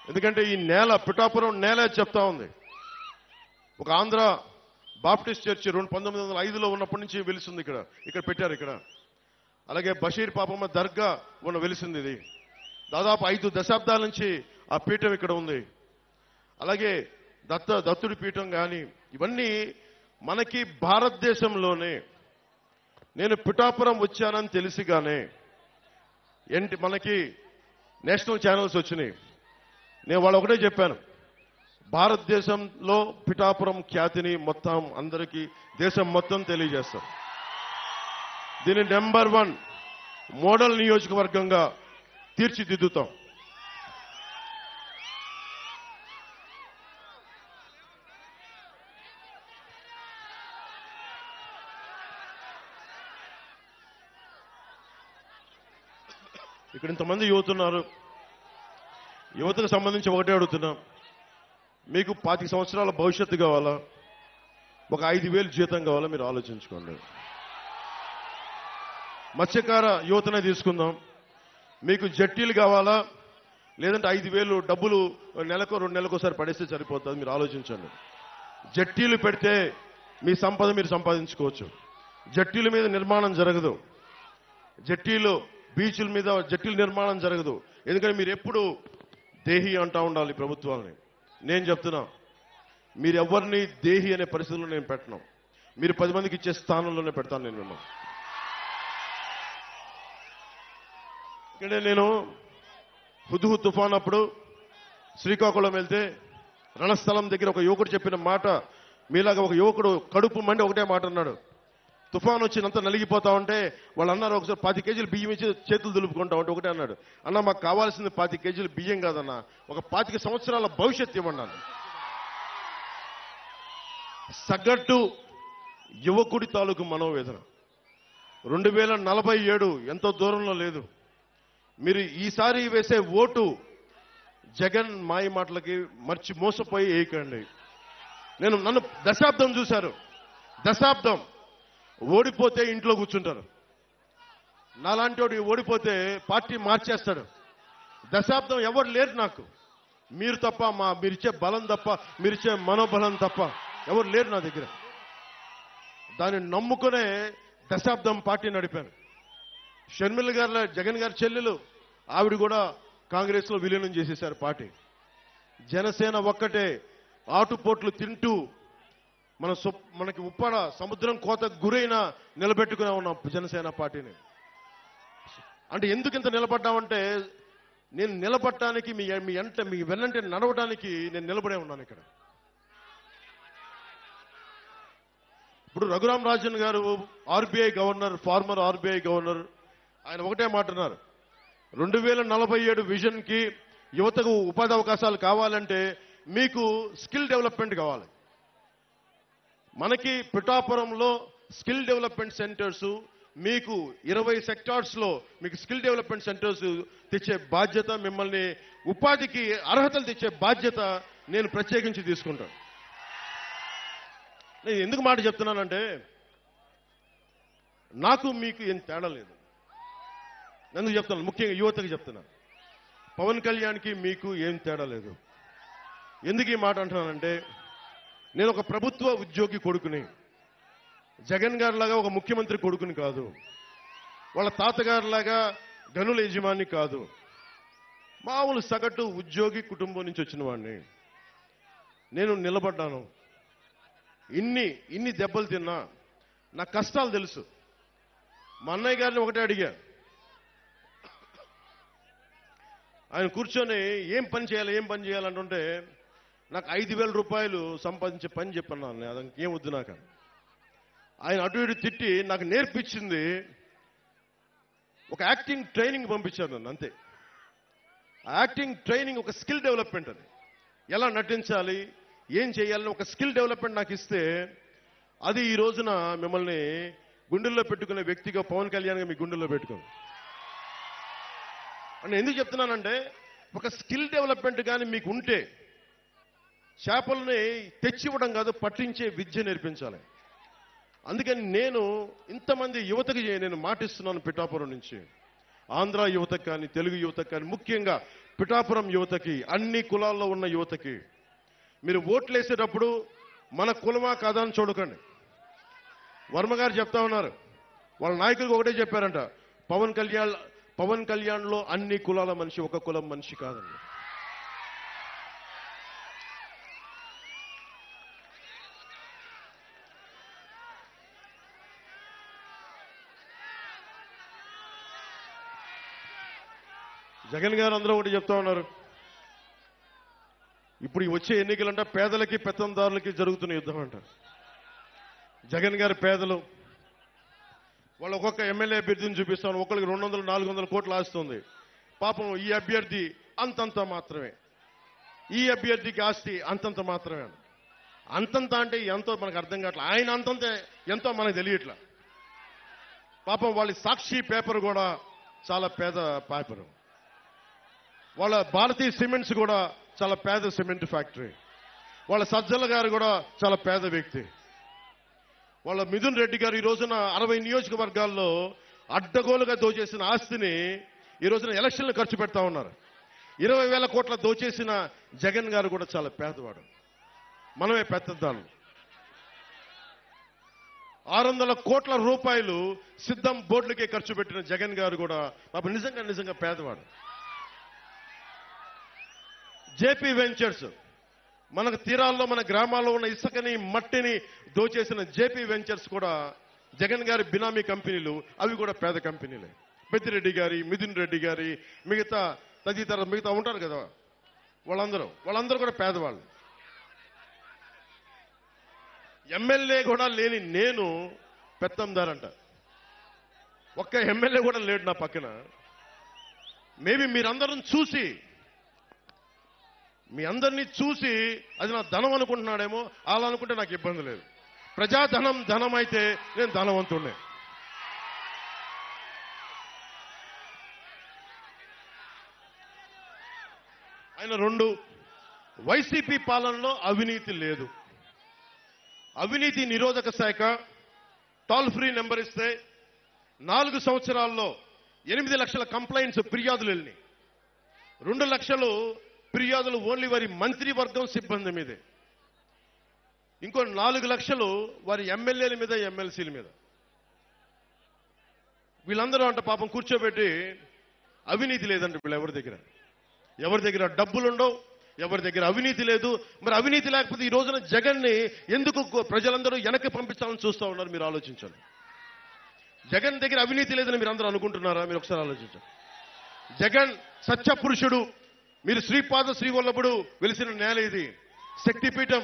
ఎందుకంటే ఈ నేల, పిఠాపురం నేల చెప్తా ఉంది. ఒక ఆంధ్ర బాప్టిస్ట్ చర్చి 1905లో ఉన్నప్పటి నుంచి వెలిసింది. ఇక్కడ పెట్టారు. ఇక్కడ అలాగే బషీర్ పాపమ్మ దర్గా వెలిసింది. ఇది దాదాపు 5 దశాబ్దాల నుంచి ఆ పీఠం ఇక్కడ ఉంది. అలాగే దత్తుడి పీఠం కానీ, ఇవన్నీ మనకి భారతదేశంలోనే. నేను పిఠాపురం వచ్చానని తెలిసిగానే మనకి నేషనల్ ఛానల్స్ వచ్చినాయి. నేను వాళ్ళు ఒకటే చెప్పాను, భారతదేశంలో పిఠాపురం ఖ్యాతిని మొత్తం అందరికీ, దేశం మొత్తం తెలియజేస్తాం. దీన్ని నెంబర్ 1 మోడల్ నియోజకవర్గంగా తీర్చిదిద్దుతాం. ఇక్కడ ఇంతమంది యువత ఉన్నారు. యువతకు సంబంధించి ఒకటే అడుగుతున్నాం, మీకు 25 సంవత్సరాల భవిష్యత్తు కావాలా, ఒక 5,000 జీతం కావాలా? మీరు ఆలోచించుకోండి. మత్స్యకార యువతనే తీసుకుందాం. మీకు జట్టీలు కావాలా, లేదంటే 5,000 డబ్బులు నెలకు 2 నెలలకోసారి పడేస్తే సరిపోతుంది? మీరు ఆలోచించండి. జట్టీలు పెడితే మీ సంపద మీరు సంపాదించుకోవచ్చు. జట్టీల మీద నిర్మాణం జరగదు, జట్టీలు బీచ్ల మీద జట్టీల నిర్మాణం జరగదు. ఎందుకంటే మీరు ఎప్పుడు దేహి అంటా ఉండాలి ప్రభుత్వాలని. నేను చెప్తున్నా, మీరు ఎవరిని దేహి అనే పరిస్థితుల్లో నేను పెట్టను. మీరు 10 మందికి ఇచ్చే స్థానంలోనే పెడతాను నేను మిమ్మల్ని. ఇక్కడ నేను హుద్హుద్ తుఫాన్ అప్పుడు శ్రీకాకుళం వెళ్తే రణస్థలం దగ్గర ఒక యువకుడు చెప్పిన మాట, మీలాగా ఒక యువకుడు కడుపు మండి ఒకటే మాట అన్నాడు. తుఫాన్ వచ్చినంత నలిగిపోతా ఉంటే వాళ్ళు అన్నారు, ఒకసారి 10 కేజీలు బియ్యం ఇచ్చి చేతులు దులుపుకుంటా ఉంటే ఒకటే అన్నాడు, అన్న మాకు కావాల్సింది 10 కేజీలు బియ్యం కాదన్నా, ఒక 25 సంవత్సరాల భవిష్యత్తు ఇవ్వన్నాను. సగటు యువకుడి తాలూకు మనోవేదన 2047 ఎంతో దూరంలో లేదు. మీరు ఈసారి వేసే ఓటు జగన్ మాయ మాటలకి మోసపోయి వేయకండి. నన్ను దశాబ్దం చూశారు. దశాబ్దం ఓడిపోతే ఇంట్లో కూర్చుంటారు. నాలాంటి వాడు ఓడిపోతే పార్టీ మార్చేస్తాడు. దశాబ్దం ఎవరు లేరు నాకు, మీరు తప్ప, మీరిచ్చే బలం తప్ప, మీరిచ్చే మనోబలం తప్ప ఎవరు లేరు నా దగ్గర. దాన్ని నమ్ముకునే దశాబ్దం పార్టీ నడిపాను. షర్మిల గారు, జగన్ గారి చెల్లెలు, ఆవిడ కూడా కాంగ్రెస్ లో విలీనం చేసేశారు పార్టీ. జనసేన ఒక్కటే ఆటుపోట్లు తింటూ మనకి ఉప్పాడ సముద్రం కోతకు గురైన నిలబెట్టుకునే ఉన్నాం జనసేన పార్టీని. అంటే ఎందుకు ఇంత నిలబడ్డామంటే, నేను నిలబడటానికి మీ వెన్నంటే నడవడానికి నేను నిలబడే ఉన్నాను ఇక్కడ. ఇప్పుడు రఘురామ్ రాజన్ గారు RBI governor, farmer RBI governor, ఆయన ఒకటే మాట అన్నారు, 2047 విజన్ కి యువతకు ఉపాధి అవకాశాలు కావాలంటే మీకు స్కిల్ డెవలప్మెంట్ కావాలి. మనకి పిఠాపురంలో స్కిల్ డెవలప్మెంట్ సెంటర్స్, మీకు 20 సెక్టార్స్ లో మీకు స్కిల్ డెవలప్మెంట్ సెంటర్స్ తెచ్చే బాధ్యత, మిమ్మల్ని ఉపాధికి అర్హతలు తెచ్చే బాధ్యత నేను ప్రత్యేకించి తీసుకుంటాను. నేను ఎందుకు మాట చెప్తున్నానంటే నాకు మీకు ఏం తేడా లేదు. ఎందుకు చెప్తున్నాను? ముఖ్యంగా యువతకి చెప్తున్నాను. పవన్ కళ్యాణ్కి మీకు ఏం తేడా లేదు. ఎందుకు ఈ మాట అంటున్నానంటే నేను ఒక ప్రభుత్వ ఉద్యోగి కొడుకుని, జగన్ గారిలాగా ఒక ముఖ్యమంత్రి కొడుకుని కాదు, వాళ్ళ తాతగారిలాగా గనుల యజమాని కాదు, మామూలు సగటు ఉద్యోగి కుటుంబం నుంచి వచ్చిన వాడిని. నేను నిలబడ్డాను. ఇన్ని దెబ్బలు తిన్నా నా కష్టాలు తెలుసు. మా అన్నయ్య గారిని ఒకటే అడిగా, ఆయన కూర్చొని ఏం పని చేయాలంటుంటే నాకు 5,000 రూపాయలు సంపాదించే పని చెప్పన్నాను. అది ఏం వద్దు నాకు. ఆయన అటు ఇటు తిట్టి నాకు నేర్పించింది ఒక యాక్టింగ్ ట్రైనింగ్ పంపించారు నన్ను, అంతే. యాక్టింగ్ ట్రైనింగ్ ఒక స్కిల్ డెవలప్మెంట్. అది ఎలా నటించాలి, ఏం చేయాలని ఒక స్కిల్ డెవలప్మెంట్ నాకు ఇస్తే, అది ఈ రోజున మిమ్మల్ని గుండెల్లో పెట్టుకునే వ్యక్తిగా పవన్ కళ్యాణ్గా మీ గుండెల్లో పెట్టుకోండి. నేను ఎందుకు చెప్తున్నానంటే ఒక స్కిల్ డెవలప్మెంట్ కానీ మీకు ఉంటే చేపల్ని తెచ్చివ్వడం కాదు, పట్టించే విద్య నేర్పించాలి. అందుకని నేను ఇంతమంది యువతకి నేను మాటిస్తున్నాను. పిఠాపురం నుంచి ఆంధ్ర యువతకు కానీ, తెలుగు యువతకు కానీ, ముఖ్యంగా పిఠాపురం యువతకి, అన్ని కులాల్లో ఉన్న యువతకి, మీరు ఓట్లు వేసేటప్పుడు మన కులమా కాదా అని చూడకండి. వర్మ గారు చెప్తా ఉన్నారు, వాళ్ళ నాయకులకు ఒకటే చెప్పారంట, పవన్ కళ్యాణ్లో అన్ని కులాల మనిషి, ఒక కులం మనిషి కాదండి. జగన్ గారు అందరూ ఒకటి చెప్తా ఉన్నారు, ఇప్పుడు వచ్చే ఎన్నికలంట పేదలకి పెత్తందారులకి జరుగుతున్న యుద్ధం అంట. జగన్ గారి పేదలు వాళ్ళు ఒక్కొక్క ఎమ్మెల్యే అభ్యర్థిని చూపిస్తాను, ఒకరికి 200-400 కోట్లు ఆస్తుంది. పాపం ఈ అభ్యర్థి అంతంత మాత్రమే, ఈ అభ్యర్థికి ఆస్తి అంతంత మాత్రమే. అంతంత అంటే ఎంతో మనకు అర్థం కావట్లేదు. ఆయన అంతంత ఎంతో మనకు తెలియట్లా. పాపం వాళ్ళ సాక్షి పేపర్ కూడా చాలా పేద పేపరు. వాళ్ళ భారతీయ సిమెంట్స్ కూడా చాలా పేద సిమెంట్ ఫ్యాక్టరీ. వాళ్ళ సజ్జల గారు కూడా చాలా పేద వ్యక్తి. వాళ్ళ మిథున్ రెడ్డి గారు ఈ రోజున 60 నియోజకవర్గాల్లో అడ్డగోలుగా దోచేసిన ఆస్తిని ఈ రోజున ఎలక్షన్లు ఖర్చు పెడతా ఉన్నారు. 20,000 కోట్ల దోచేసిన జగన్ గారు కూడా చాలా పేదవాడు. మనమే పెద్దదాన్ని. 600 కోట్ల రూపాయలు సిద్ధం బోర్డులకే ఖర్చు పెట్టిన జగన్ గారు కూడా పాప నిజంగా పేదవాడు. జేపీ వెంచర్స్, మనకు తీరాల్లో మన గ్రామాల్లో ఉన్న ఇసుకని మట్టిని దోచేసిన జేపీ వెంచర్స్ కూడా జగన్ గారి బినామీ కంపెనీలు, అవి కూడా పేద కంపెనీలే. పెద్దిరెడ్డి గారి, మిథున్ రెడ్డి గారి, మిగతా ఉంటారు కదా, వాళ్ళందరూ కూడా పేదవాళ్ళు. ఎమ్మెల్యే కూడా లేని నేను పెత్తందారంట. ఒక్క ఎమ్మెల్యే కూడా లేడు నా పక్కన. మేబీ మీరందరం చూసి, మీ అందరినీ చూసి అది నా ధనం అనుకుంటున్నాడేమో. అలా అనుకుంటే నాకు ఇబ్బంది లేదు. ప్రజాధనం ధనం అయితే నేను ధనవంతుడినే. ఆయన 2, వైసీపీ పాలనలో అవినీతి లేదు. అవినీతి నిరోధక శాఖ టోల్ ఫ్రీ నెంబర్ ఇస్తే 4 సంవత్సరాల్లో 8 లక్షల కంప్లైంట్స్, ఫిర్యాదులు వెళ్ళినాయి. 2 లక్షలు ఫిర్యాదులు ఓన్లీ వారి మంత్రివర్గం సిబ్బంది మీదే. ఇంకో 4 లక్షలు వారి ఎమ్మెల్యేల మీద, ఎమ్మెల్సీల మీద. వీళ్ళందరూ అంట పాపం కూర్చోబెట్టి అవినీతి లేదంట వీళ్ళు ఎవరి దగ్గర డబ్బులుండవు, ఎవరి దగ్గర అవినీతి లేదు. మరి అవినీతి లేకపోతే ఈ రోజున జగన్ని ఎందుకు ప్రజలందరూ వెనక్కి పంపించాలని చూస్తూ ఉన్నారు? మీరు ఆలోచించండి. జగన్ దగ్గర అవినీతి లేదని మీరు అందరూ అనుకుంటున్నారా? మీరు ఒకసారి ఆలోచించండి. జగన్ సత్య పురుషుడు. మీరు శ్రీపాద శ్రీవల్లభుడు వెలిసిన నేల ఇది, శక్తిపీఠం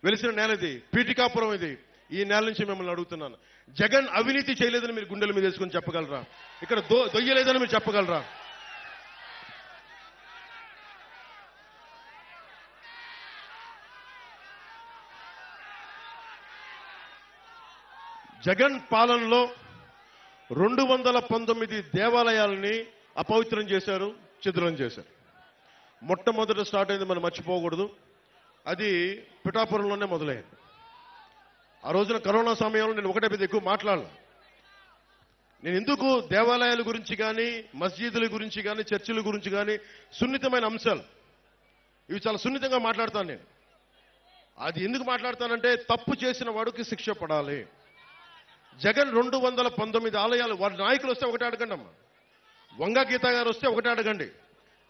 వెలిసిన నేల ఇది, పీఠికాపురం ఇది. ఈ నేల నుంచి మిమ్మల్ని అడుగుతున్నాను, జగన్ అవినీతి చేయలేదని మీరు గుండెల మీద వేసుకొని చెప్పగలరా? ఇక్కడ దొయ్యలేదని మీరు చెప్పగలరా? జగన్ పాలనలో 219 దేవాలయాలని అపవిత్రం చేశారు, ఛిద్రం చేశారు. మొట్టమొదట స్టార్ట్ అయింది మనం మర్చిపోకూడదు. అది పిఠాపురంలోనే మొదలైంది. ఆ రోజున కరోనా సమయంలో నేను ఒకటే పెద్ద ఎక్కువ మాట్లాడాలి. నేను ఎందుకు దేవాలయాల గురించి కానీ, మస్జిదుల గురించి కానీ, చర్చిల గురించి కానీ, సున్నితమైన అంశాలు ఇవి చాలా సున్నితంగా మాట్లాడతాను నేను. అది ఎందుకు మాట్లాడతానంటే, తప్పు చేసిన వాడికి శిక్ష పడాలి. జగన్ 219 ఆలయాలు, వారి నాయకులు వస్తే ఒకటే అడగండి అమ్మా. వంగ గీత గారు వస్తే ఒకటే అడగండి.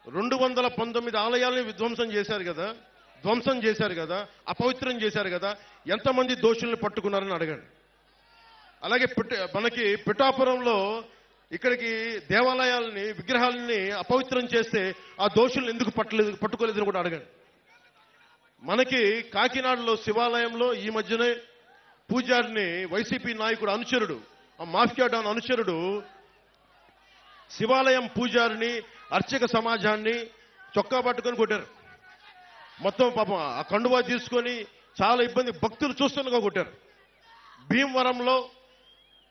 219 ఆలయాలని ధ్వంసం చేశారు కదా, అపవిత్రం చేశారు కదా, ఎంతమంది దోషుల్ని పట్టుకున్నారని అడగండి. అలాగే మనకి పిఠాపురంలో ఇక్కడికి దేవాలయాలని, విగ్రహాలని అపవిత్రం చేస్తే ఆ దోషుల్ని ఎందుకు పట్టుకోలేదని కూడా అడగండి. మనకి కాకినాడలో శివాలయంలో ఈ మధ్యనే పూజారిని వైసీపీ నాయకుడు అనుచరుడు, ఆ మాఫియా డాన్ అనుచరుడు శివాలయం పూజారిని, అర్చక సమాజాన్ని చొక్కా పట్టుకొని కొట్టారు. మొత్తం పాపం ఆ కండువా తీసుకొని చాలా ఇబ్బంది, భక్తులు చూస్తుండగా కొట్టారు. భీమవరంలో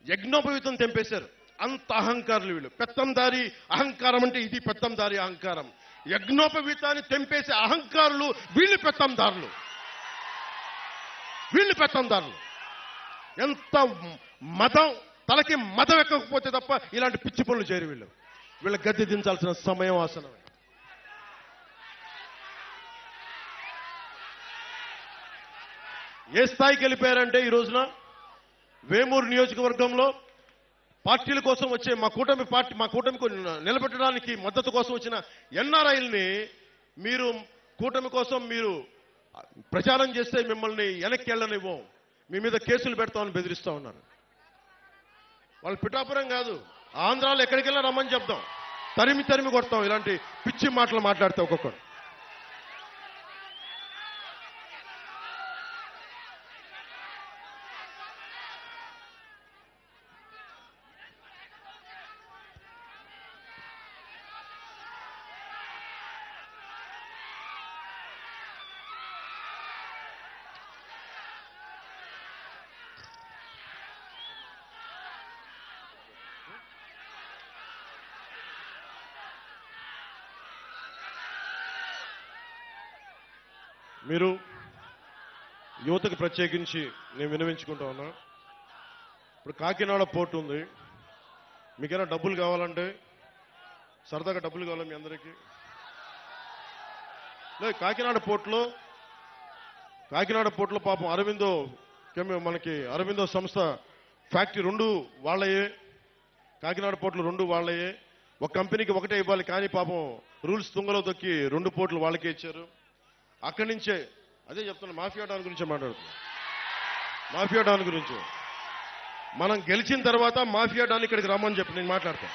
యజ్ఞోపవీతం తెంపేశారు. అంత అహంకారులు వీళ్ళు. పెత్తందారి అహంకారం అంటే ఇది పెత్తందారి అహంకారం. యజ్ఞోపవీతాన్ని తెంపేసే అహంకారులు వీళ్ళు పెత్తందారులు. ఎంత మతం, తలకి మతం ఎక్కకపోతే తప్ప ఇలాంటి పిచ్చి పనులు చేయరు వీళ్ళు. వీళ్ళ గద్దె దించాల్సిన సమయం ఆసనమే. ఏ స్థాయికి వెళ్ళిపోయారంటే ఈ రోజున వేమూరు నియోజకవర్గంలో పార్టీల కోసం వచ్చే మా కూటమికి నిలబెట్టడానికి మద్దతు కోసం వచ్చిన ఎన్ఆర్ఐల్ని మీరు కూటమి కోసం మీరు ప్రచారం చేస్తే మిమ్మల్ని వెనక్కి వెళ్ళనివ్వం, మీ మీద కేసులు పెడతామని బెదిరిస్తా ఉన్నారు. వాళ్ళు పిఠాపురం కాదు, ఆంధ్రాలో ఎక్కడికి వెళ్ళినా రమ్మని చెప్తాం, తరిమి కొడతాం ఇలాంటి పిచ్చి మాటలు మాట్లాడితే ఒక్కొక్కరు. మీరు యువతకు ప్రత్యేకించి నేను వినవించుకుంటా ఉన్నా. ఇప్పుడు కాకినాడ పోర్టు ఉంది, మీకైనా డబ్బులు కావాలంటే, సరదాగా డబ్బులు కావాలి మీ అందరికీ. లేదు, కాకినాడ పోర్టులో పాపం మనకి అరవిందో సంస్థ ఫ్యాక్టరీ 2 వాళ్ళయే, కాకినాడ పోర్టులు 2 వాళ్ళయే. ఒక కంపెనీకి ఒకటే ఇవ్వాలి, కానీ పాపం రూల్స్ తుంగలో తొక్కి 2 పోర్టులు వాళ్ళకే ఇచ్చారు. అక్కడి నుంచే అదే చెప్తున్నా, మాఫియా డాన్ గురించి మాట్లాడుతున్నా. మాఫియా డాన్ గురించి మనం గెలిచిన తర్వాత మాఫియా డాన్ ఇక్కడికి రమ్మని చెప్పి నేను మాట్లాడతాను.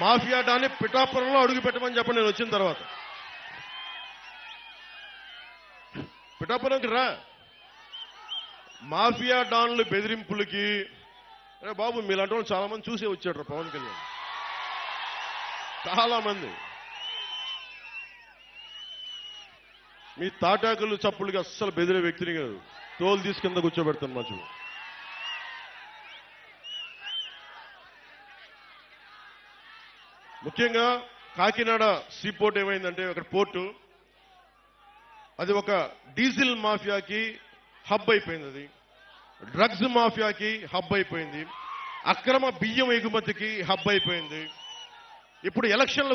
మాఫియా డాన్ని పిఠాపురంలో అడుగు పెట్టమని చెప్పండి నేను వచ్చిన తర్వాత. పిఠాపురంకి రా. మాఫియా డాన్లు బెదిరింపులకి అరే బాబు మీలాంటి వాళ్ళు చాలా మంది చూసే వచ్చాడు పవన్ కళ్యాణ్. చాలా మంది మీ తాటాకులు చప్పులకి అస్సలు బెదిరే వ్యక్తిని కాదు, తోలు తీసి కింద కూర్చోబెడతాను మధ్య. ముఖ్యంగా కాకినాడ సీ పోర్ట్ ఏమైందంటే, అక్కడ పోర్టు అది ఒక డీజిల్ మాఫియాకి హబ్ అయిపోయింది, అది డ్రగ్స్ మాఫియాకి హబ్ అయిపోయింది, అక్రమ బియ్యం ఎగుమతికి హబ్ అయిపోయింది. ఇప్పుడు ఎలక్షన్ల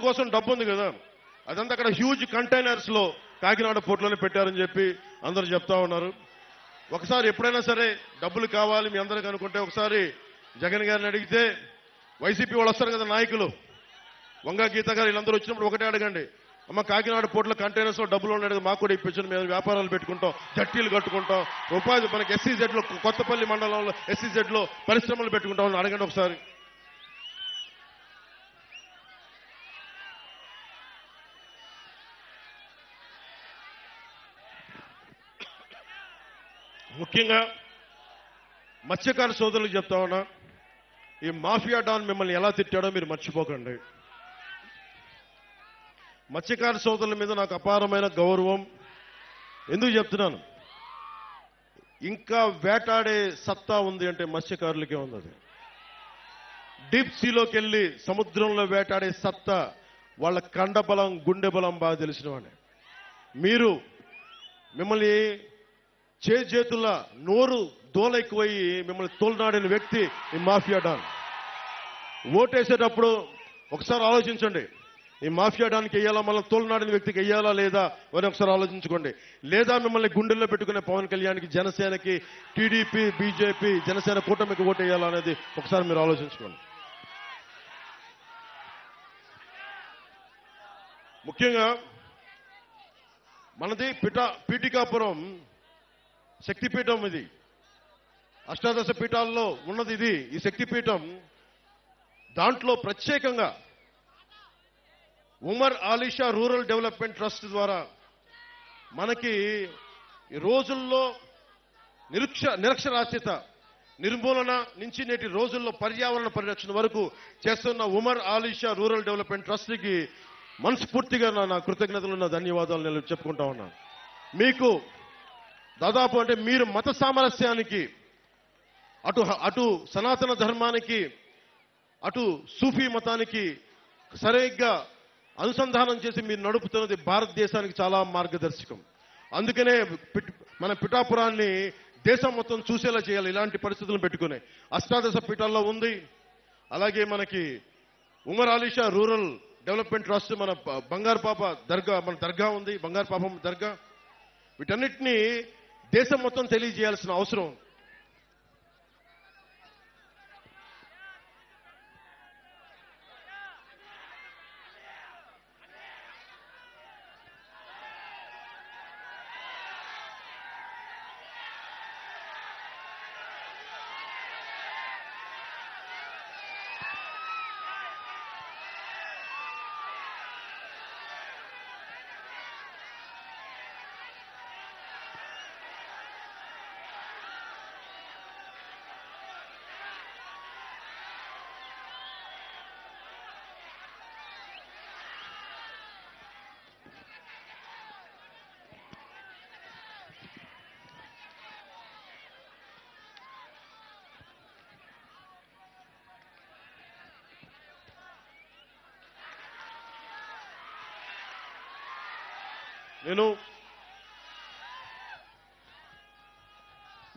కోసం డబ్బు ఉంది కదా, అదంతా అక్కడ హ్యూజ్ కంటైనర్స్ లో కాకినాడ పోర్టులోనే పెట్టారని చెప్పి అందరూ చెప్తా ఉన్నారు. ఒకసారి ఎప్పుడైనా సరే డబ్బులు కావాలి మీ అందరికి అనుకుంటే, ఒకసారి జగన్ గారిని అడిగితే, వైసీపీ వాళ్ళు వస్తారు కదా నాయకులు, వంగ గీత గారు వీళ్ళందరూ వచ్చినప్పుడు ఒకటే అడగండి, అమ్మ కాకినాడ పోర్టుల కంటైనర్స్ లో డబ్బులు ఉన్నాడు మాకు కూడా ఇప్పించండి, మేము వ్యాపారాలు పెట్టుకుంటాం, జట్టీలు కట్టుకుంటాం, ఉపాధి మనకి SEZ లో, కొత్తపల్లి మండలంలో SEZ లో పరిశ్రమలు పెట్టుకుంటాం అడగండి ఒకసారి. ముఖ్యంగా మత్స్యకార సోదరులకు చెప్తా ఉన్నా, ఈ మాఫియా డాన్ మిమ్మల్ని ఎలా తిట్టాడో మీరు మర్చిపోకండి. మత్స్యకార సోదరుల మీద నాకు అపారమైన గౌరవం. ఎందుకు చెప్తున్నాను, ఇంకా వేటాడే సత్తా ఉంది అంటే మత్స్యకారులకే ఉంది. అది డీప్ సీలోకి వెళ్ళి సముద్రంలో వేటాడే సత్తా వాళ్ళ కండబలం గుండె బలం బాగా తెలిసిన వాడిని. మీరు మిమ్మల్ని చేతుల నోరు దోలెక్కువయ్యి మిమ్మల్ని తోలనాడిన వ్యక్తి ఈ మాఫియా డాన్. ఓటేసేటప్పుడు ఒకసారి ఆలోచించండి, ఈ మాఫియా డాన్కి వెయ్యాలా, మళ్ళీ తోలనాడిన వ్యక్తికి వెయ్యాలా లేదా అని ఒకసారి ఆలోచించుకోండి. లేదా మిమ్మల్ని గుండెల్లో పెట్టుకునే పవన్ కళ్యాణ్కి, జనసేనకి, టీడీపీ, బీజేపీ, జనసేన కూటమికి ఓటు వేయాలా అనేది ఒకసారి మీరు ఆలోచించుకోండి. ముఖ్యంగా మనది పీఠికాపురం శక్తిపీఠం. ఇది అష్టాదశ పీఠాల్లో ఉన్నది. ఇది ఈ శక్తిపీఠం. దాంట్లో ప్రత్యేకంగా Umar Alisha rural development trust ద్వారా మనకి ఈ రోజుల్లో నిరక్షరాస్యత నిర్మూలన నుంచి నేటి రోజుల్లో పర్యావరణ పరిరక్షణ వరకు చేస్తున్న ఉమర్ ఆలీషా రూరల్ డెవలప్మెంట్ ట్రస్ట్కి మనస్ఫూర్తిగా నా కృతజ్ఞతలు, నా ధన్యవాదాలు నేను చెప్పుకుంటా ఉన్నాను. మీకు దాదాపు అంటే మీరు మత సామరస్యానికి, అటు సనాతన ధర్మానికి, అటు సూఫీ మతానికి సరిగ్గా అనుసంధానం చేసి మీరు నడుపుతున్నది భారతదేశానికి చాలా మార్గదర్శకం. అందుకనే మన పిఠాపురాన్ని దేశం మొత్తం చూసేలా చేయాలి. ఇలాంటి పరిస్థితులను పెట్టుకునే అష్టాదశ పీఠాల్లో ఉంది. అలాగే మనకి Umar Alisha rural development trust, మన బంగారు పాప దర్గా, మన దర్గా ఉంది, బంగారు పాపం దర్గా. వీటన్నిటినీ దేశం మొత్తం తెలియజేయాల్సిన అవసరం.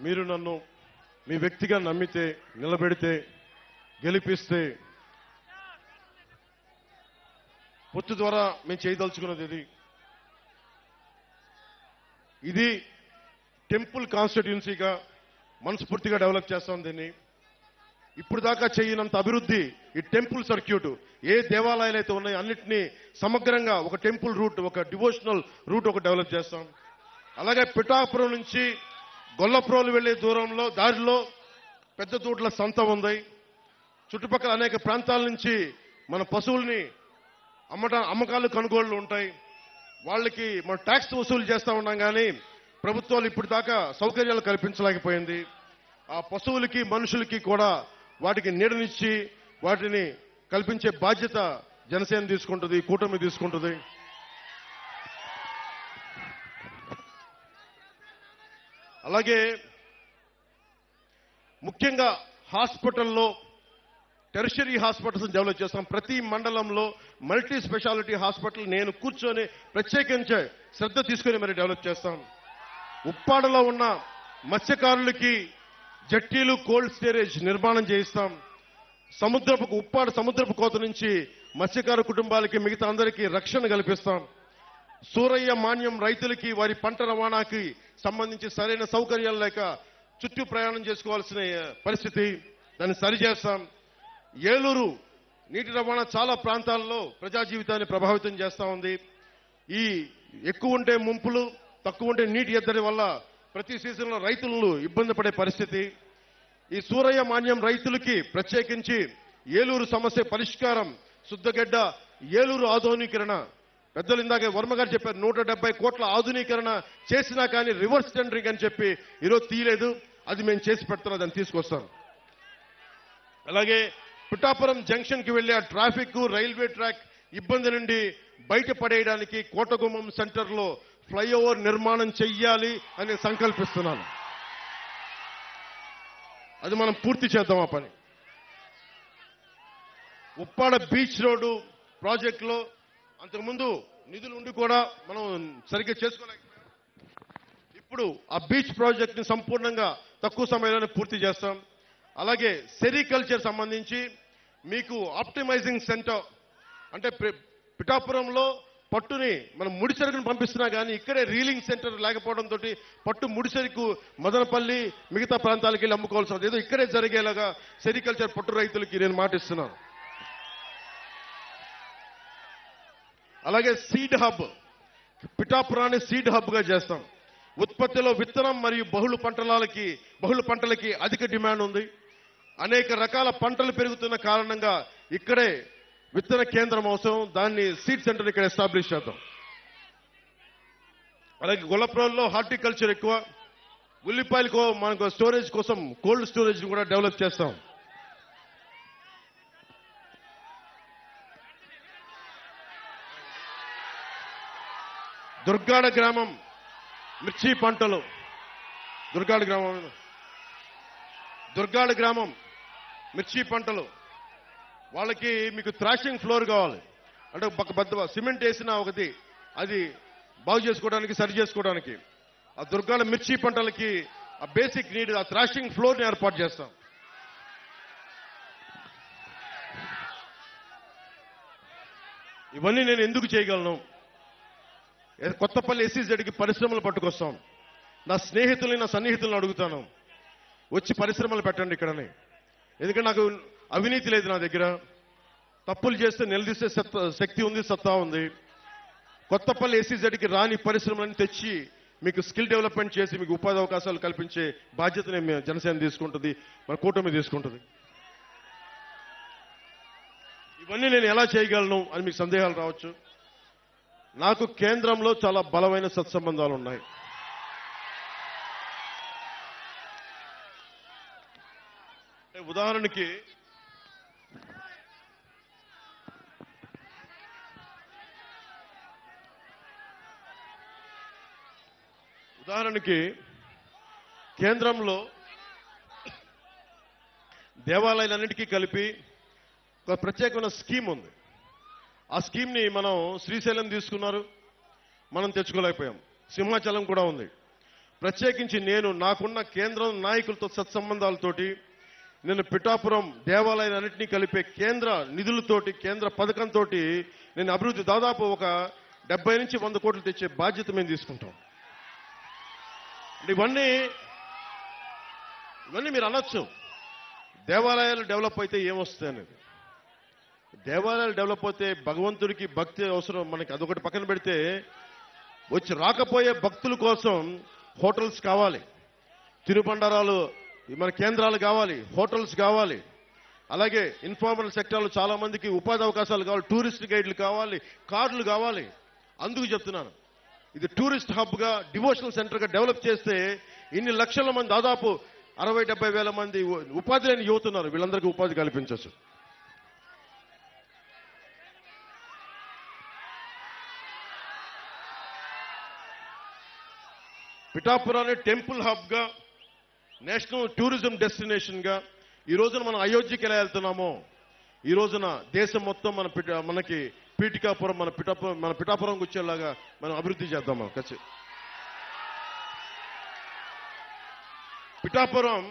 మీరు నన్ను మీ వ్యక్తిగా నమ్మితే, నిలబెడితే, గెలిపిస్తే పొత్తు ద్వారా మేము చేయదలుచుకున్నది ఇది టెంపుల్ కాన్స్టిట్యున్సీగా మనస్ఫూర్తిగా డెవలప్ చేస్తాం. దీన్ని ఇప్పుడు దాకా చేయనంత అభివృద్ధి ఈ టెంపుల్ సర్క్యూట్, ఏ దేవాలయాలు అయితే ఉన్నాయో అన్నింటినీ సమగ్రంగా ఒక టెంపుల్ రూట్, ఒక డివోషనల్ రూట్ ఒక డెవలప్ చేస్తాం. అలాగే పిఠాపురం నుంచి గొల్లప్రోలు వెళ్లే దారిలో పెద్ద తోట్ల సంత ఉంది. చుట్టుపక్కల అనేక ప్రాంతాల నుంచి మన పశువుల్ని అమ్మకాలు కొనుగోళ్లు ఉంటాయి. వాళ్ళకి మనం ట్యాక్స్ వసూలు చేస్తా ఉన్నాం, కానీ ప్రభుత్వాలు ఇప్పుడు దాకా సౌకర్యాలు కల్పించలేకపోయింది. ఆ పశువులకి, మనుషులకి కూడా వాటికి నీడనిచ్చి వాటిని కల్పించే బాధ్యత జనసేన తీసుకుంటుంది, కూటమి తీసుకుంటుంది. అలాగే ముఖ్యంగా హాస్పిటల్లో టెర్షరీ హాస్పిటల్స్ డెవలప్ చేస్తాం. ప్రతి మండలంలో మల్టీ స్పెషాలిటీ హాస్పిటల్ నేను కూర్చొని ప్రత్యేకించే శ్రద్ధ తీసుకొని మరి డెవలప్ చేస్తాం. ఉప్పాడలో ఉన్న మత్స్యకారులకి జట్టీలు, కోల్డ్ స్టోరేజ్ నిర్మాణం చేయిస్తాం. ఉప్పాడ సముద్రపు కోత నుంచి మత్స్యకారు కుటుంబాలకి, మిగతా అందరికీ రక్షణ కల్పిస్తాం. సూరయ్య మాన్యం రైతులకి వారి పంట రవాణాకి సంబంధించి సరైన సౌకర్యాలు లేక చుట్టూ ప్రయాణం చేసుకోవాల్సిన పరిస్థితి, దాన్ని సరిచేస్తాం. ఏలూరు నీటి రవాణా చాలా ప్రాంతాల్లో ప్రజా జీవితాన్ని ప్రభావితం చేస్తా ఉంది. ఈ ఎక్కువ ఉంటే ముంపులు, తక్కువ ఉంటే నీటి ఎద్దడి వల్ల ప్రతి సీజన్లో రైతులు ఇబ్బంది పడే పరిస్థితి. ఈ సూరయ్య మాన్యం రైతులకి ప్రత్యేకించి ఏలూరు సమస్య పరిష్కారం, శుద్ధగడ్డ ఏలూరు ఆధునీకరణ. పెద్దలు ఇందాకే వర్మ గారు చెప్పారు, 170 కోట్ల ఆధునీకరణ చేసినా కానీ రివర్స్ టెండరింగ్ అని చెప్పి ఈరోజు తీయలేదు. అది మేము చేసి పెడుతున్నాం, దాన్ని తీసుకొస్తాం. అలాగే పిఠాపురం జంక్షన్ కి వెళ్లే ట్రాఫిక్, రైల్వే ట్రాక్ ఇబ్బంది నుండి బయటపడేయడానికి కోటగుమ్మం సెంటర్ లో ఫ్లైఓవర్ నిర్మాణం చెయ్యాలి అని సంకల్పిస్తున్నాను. అది మనం పూర్తి చేద్దాం ఆ పని. ఉప్పాడ బీచ్ రోడ్డు ప్రాజెక్టులో అంతకుముందు నిధులు ఉండి కూడా మనం సరిగ్గా చేసుకోలేకపోయాం. ఇప్పుడు ఆ బీచ్ ప్రాజెక్ట్ ని సంపూర్ణంగా తక్కువ సమయంలోనే పూర్తి చేస్తాం. అలాగే సెరికల్చర్ సంబంధించి మీకు ఆప్టిమైజింగ్ సెంటర్ అంటే పిఠాపురంలో పట్టుని మనం ముడిసరుకుని పంపిస్తున్నా కానీ ఇక్కడే రీలింగ్ సెంటర్ లేకపోవడంతో పట్టు ముడిసరుకు మదనపల్లి మిగతా ప్రాంతాలకు వెళ్ళి అమ్ముకోవాల్సి ఏదో ఇక్కడే జరిగేలాగా సెరికల్చర్ పట్టు రైతులకి నేను మాటిస్తున్నాను. అలాగే సీడ్ హబ్, పిఠాపురాన్ని సీడ్ హబ్ గా చేస్తాం. ఉత్పత్తిలో విత్తనం మరియు బహుళ పంటలకి అధిక డిమాండ్ ఉంది. అనేక రకాల పంటలు పెరుగుతున్న కారణంగా ఇక్కడే విత్తన కేంద్రం అవసరం. దాన్ని సీడ్ సెంటర్ ఇక్కడ ఎస్టాబ్లిష్ చేద్దాం. అలాగే గొల్లప్రోల్లో హార్టికల్చర్ ఎక్కువ. ఉల్లిపాయలకు మనకు స్టోరేజ్ కోసం కోల్డ్ స్టోరేజ్ కూడా డెవలప్ చేస్తాం. దుర్గాడ గ్రామం మిర్చి పంటలు, దుర్గాడ గ్రామం మిర్చి పంటలు వాళ్ళకి మీకు థ్రాషింగ్ ఫ్లోర్ కావాలి. అంటే పెద్ద సిమెంట్ వేసిన ఒకటి అది బాగు చేసుకోవడానికి సరి చేసుకోవడానికి ఆ దుర్గాడ మిర్చి పంటలకి ఆ బేసిక్ నీడ్ ఆ థ్రాషింగ్ ఫ్లోర్ ని ఏర్పాటు చేస్తాం. ఇవన్నీ నేను ఎందుకు చేయగలను? కొత్తపల్లి ఎస్సీజెడ్కి పరిశ్రమలు పట్టుకొస్తాం. నా స్నేహితుల్ని నా సన్నిహితులను అడుగుతాను, వచ్చి పరిశ్రమలు పెట్టండి ఇక్కడని. ఎందుకంటే నాకు అవినీతి లేదు నా దగ్గర. తప్పులు చేస్తే నిలదీసే శక్తి ఉంది, సత్తా ఉంది. కొత్తపల్లి ఎస్సీజెడ్కి రాని పరిశ్రమలను తెచ్చి మీకు స్కిల్ డెవలప్మెంట్ చేసి మీకు ఉపాధి అవకాశాలు కల్పించే బాధ్యతని జనసేన తీసుకుంటుంది, మన కూటమి తీసుకుంటుంది. ఇవన్నీ నేను ఎలా చేయగలను అని మీకు సందేహాలు రావచ్చు. నాకు కేంద్రంలో చాలా బలమైన సత్సంబంధాలు ఉన్నాయి. ఉదాహరణకి కేంద్రంలో దేవాలయాలన్నిటికీ కలిపి ఒక ప్రత్యేకమైన స్కీమ్ ఉంది. ఆ స్కీమ్ ని మనం శ్రీశైలం తీసుకున్నారు, మనం తెచ్చుకోలేకపోయాం. సింహాచలం కూడా ఉంది. ప్రత్యేకించి నాకున్న కేంద్రం నాయకులతో సత్సంబంధాలతోటి నేను పిఠాపురం దేవాలయాలన్నింటినీ కలిపే కేంద్ర నిధులతోటి కేంద్ర పథకంతో నేను అభివృద్ధి దాదాపు ఒక 70 నుంచి 100 కోట్లు తెచ్చే బాధ్యత మేము తీసుకుంటాం. ఇవన్నీ మీరు అనొచ్చు, దేవాలయాలు డెవలప్ అయితే ఏమొస్తాయి అనేది. దేవాలయాలు డెవలప్ అయితే భగవంతుడికి భక్తి అవసరం. మనకి అదొకటి పక్కన పెడితే వచ్చి రాకపోయే భక్తుల కోసం హోటల్స్ కావాలి, తినుబండారాలు మన కేంద్రాలు కావాలి, హోటల్స్ కావాలి. అలాగే ఇన్ఫార్మల్ సెక్టర్లో చాలా మందికి ఉపాధి అవకాశాలు కావాలి, టూరిస్ట్ గైడ్లు కావాలి, కార్లు కావాలి. అందుకు చెప్తున్నాను, ఇది టూరిస్ట్ హబ్ గా డివోషనల్ సెంటర్ గా డెవలప్ చేస్తే ఇన్ని లక్షల మంది దాదాపు 60-70 వేల మంది ఉపాధి లేని యువతున్నారు. వీళ్ళందరికీ ఉపాధి కల్పించవచ్చు. పిఠాపురాన్ని టెంపుల్ హబ్ గా నేషనల్ టూరిజం డెస్టినేషన్ గా ఈ రోజున మనం అయోధ్యకి ఎలా వెళ్తున్నామో ఈ రోజున దేశం మొత్తం మనకి పీఠికాపురం మన పిఠాపురంకి వచ్చేలాగా మనం అభివృద్ధి చేద్దాం. పిఠాపురం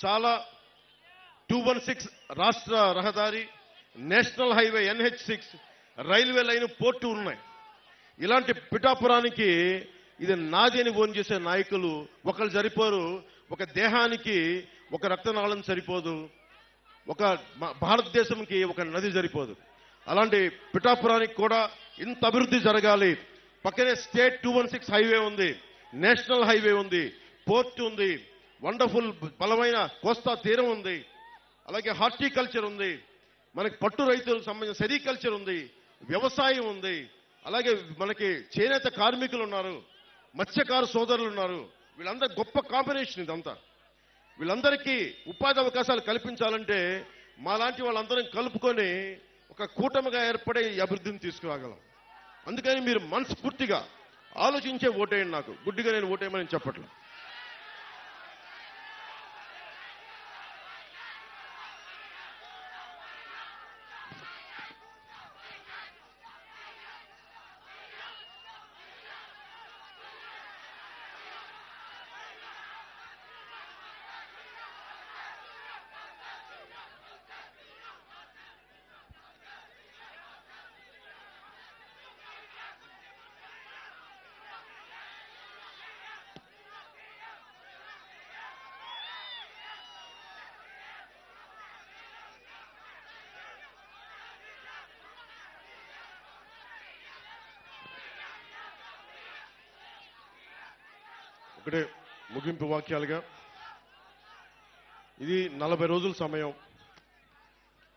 చాలా 216 రాష్ట్ర రహదారి, national highway NH6, railway line, port ఉన్నాయి. ఇలాంటి పిఠాపురానికి ఇది నాది అని ఓన్ చేసే నాయకులు ఒకళ్ళు సరిపోరు. ఒక దేహానికి ఒక రక్తనాళం సరిపోదు, ఒక భారతదేశంకి ఒక నది సరిపోదు. అలాంటి పిఠాపురానికి కూడా ఇంత అభివృద్ధి జరగాలి. పక్కనే స్టేట్ 216 హైవే ఉంది, నేషనల్ హైవే ఉంది, పోర్ట్ ఉంది, వండర్ఫుల్ బలమైన కోస్తా తీరం ఉంది, అలాగే హార్టికల్చర్ ఉంది, మనకి పట్టు రైతులకు సంబంధించిన సెరికల్చర్ ఉంది, వ్యవసాయం ఉంది, అలాగే మనకి చేనేత కార్మికులు ఉన్నారు, మత్స్యకార సోదరులు ఉన్నారు. వీళ్ళందరూ గొప్ప కాంబినేషన్ ఇదంతా. వీళ్ళందరికీ ఉపాధి అవకాశాలు కల్పించాలంటే మాలాంటి వాళ్ళందరం కలుపుకొని ఒక కూటమిగా ఏర్పడే ఈ అభివృద్ధిని తీసుకురాగలం. అందుకని మీరు మనస్ఫూర్తిగా ఆలోచించే ఓటేయండి. నాకు గుడ్డిగా నేను ఓటేయమని చెప్పట్లేదు. ఒకటే ముగింపు వాక్యాలుగా ఇది 40 రోజుల సమయం.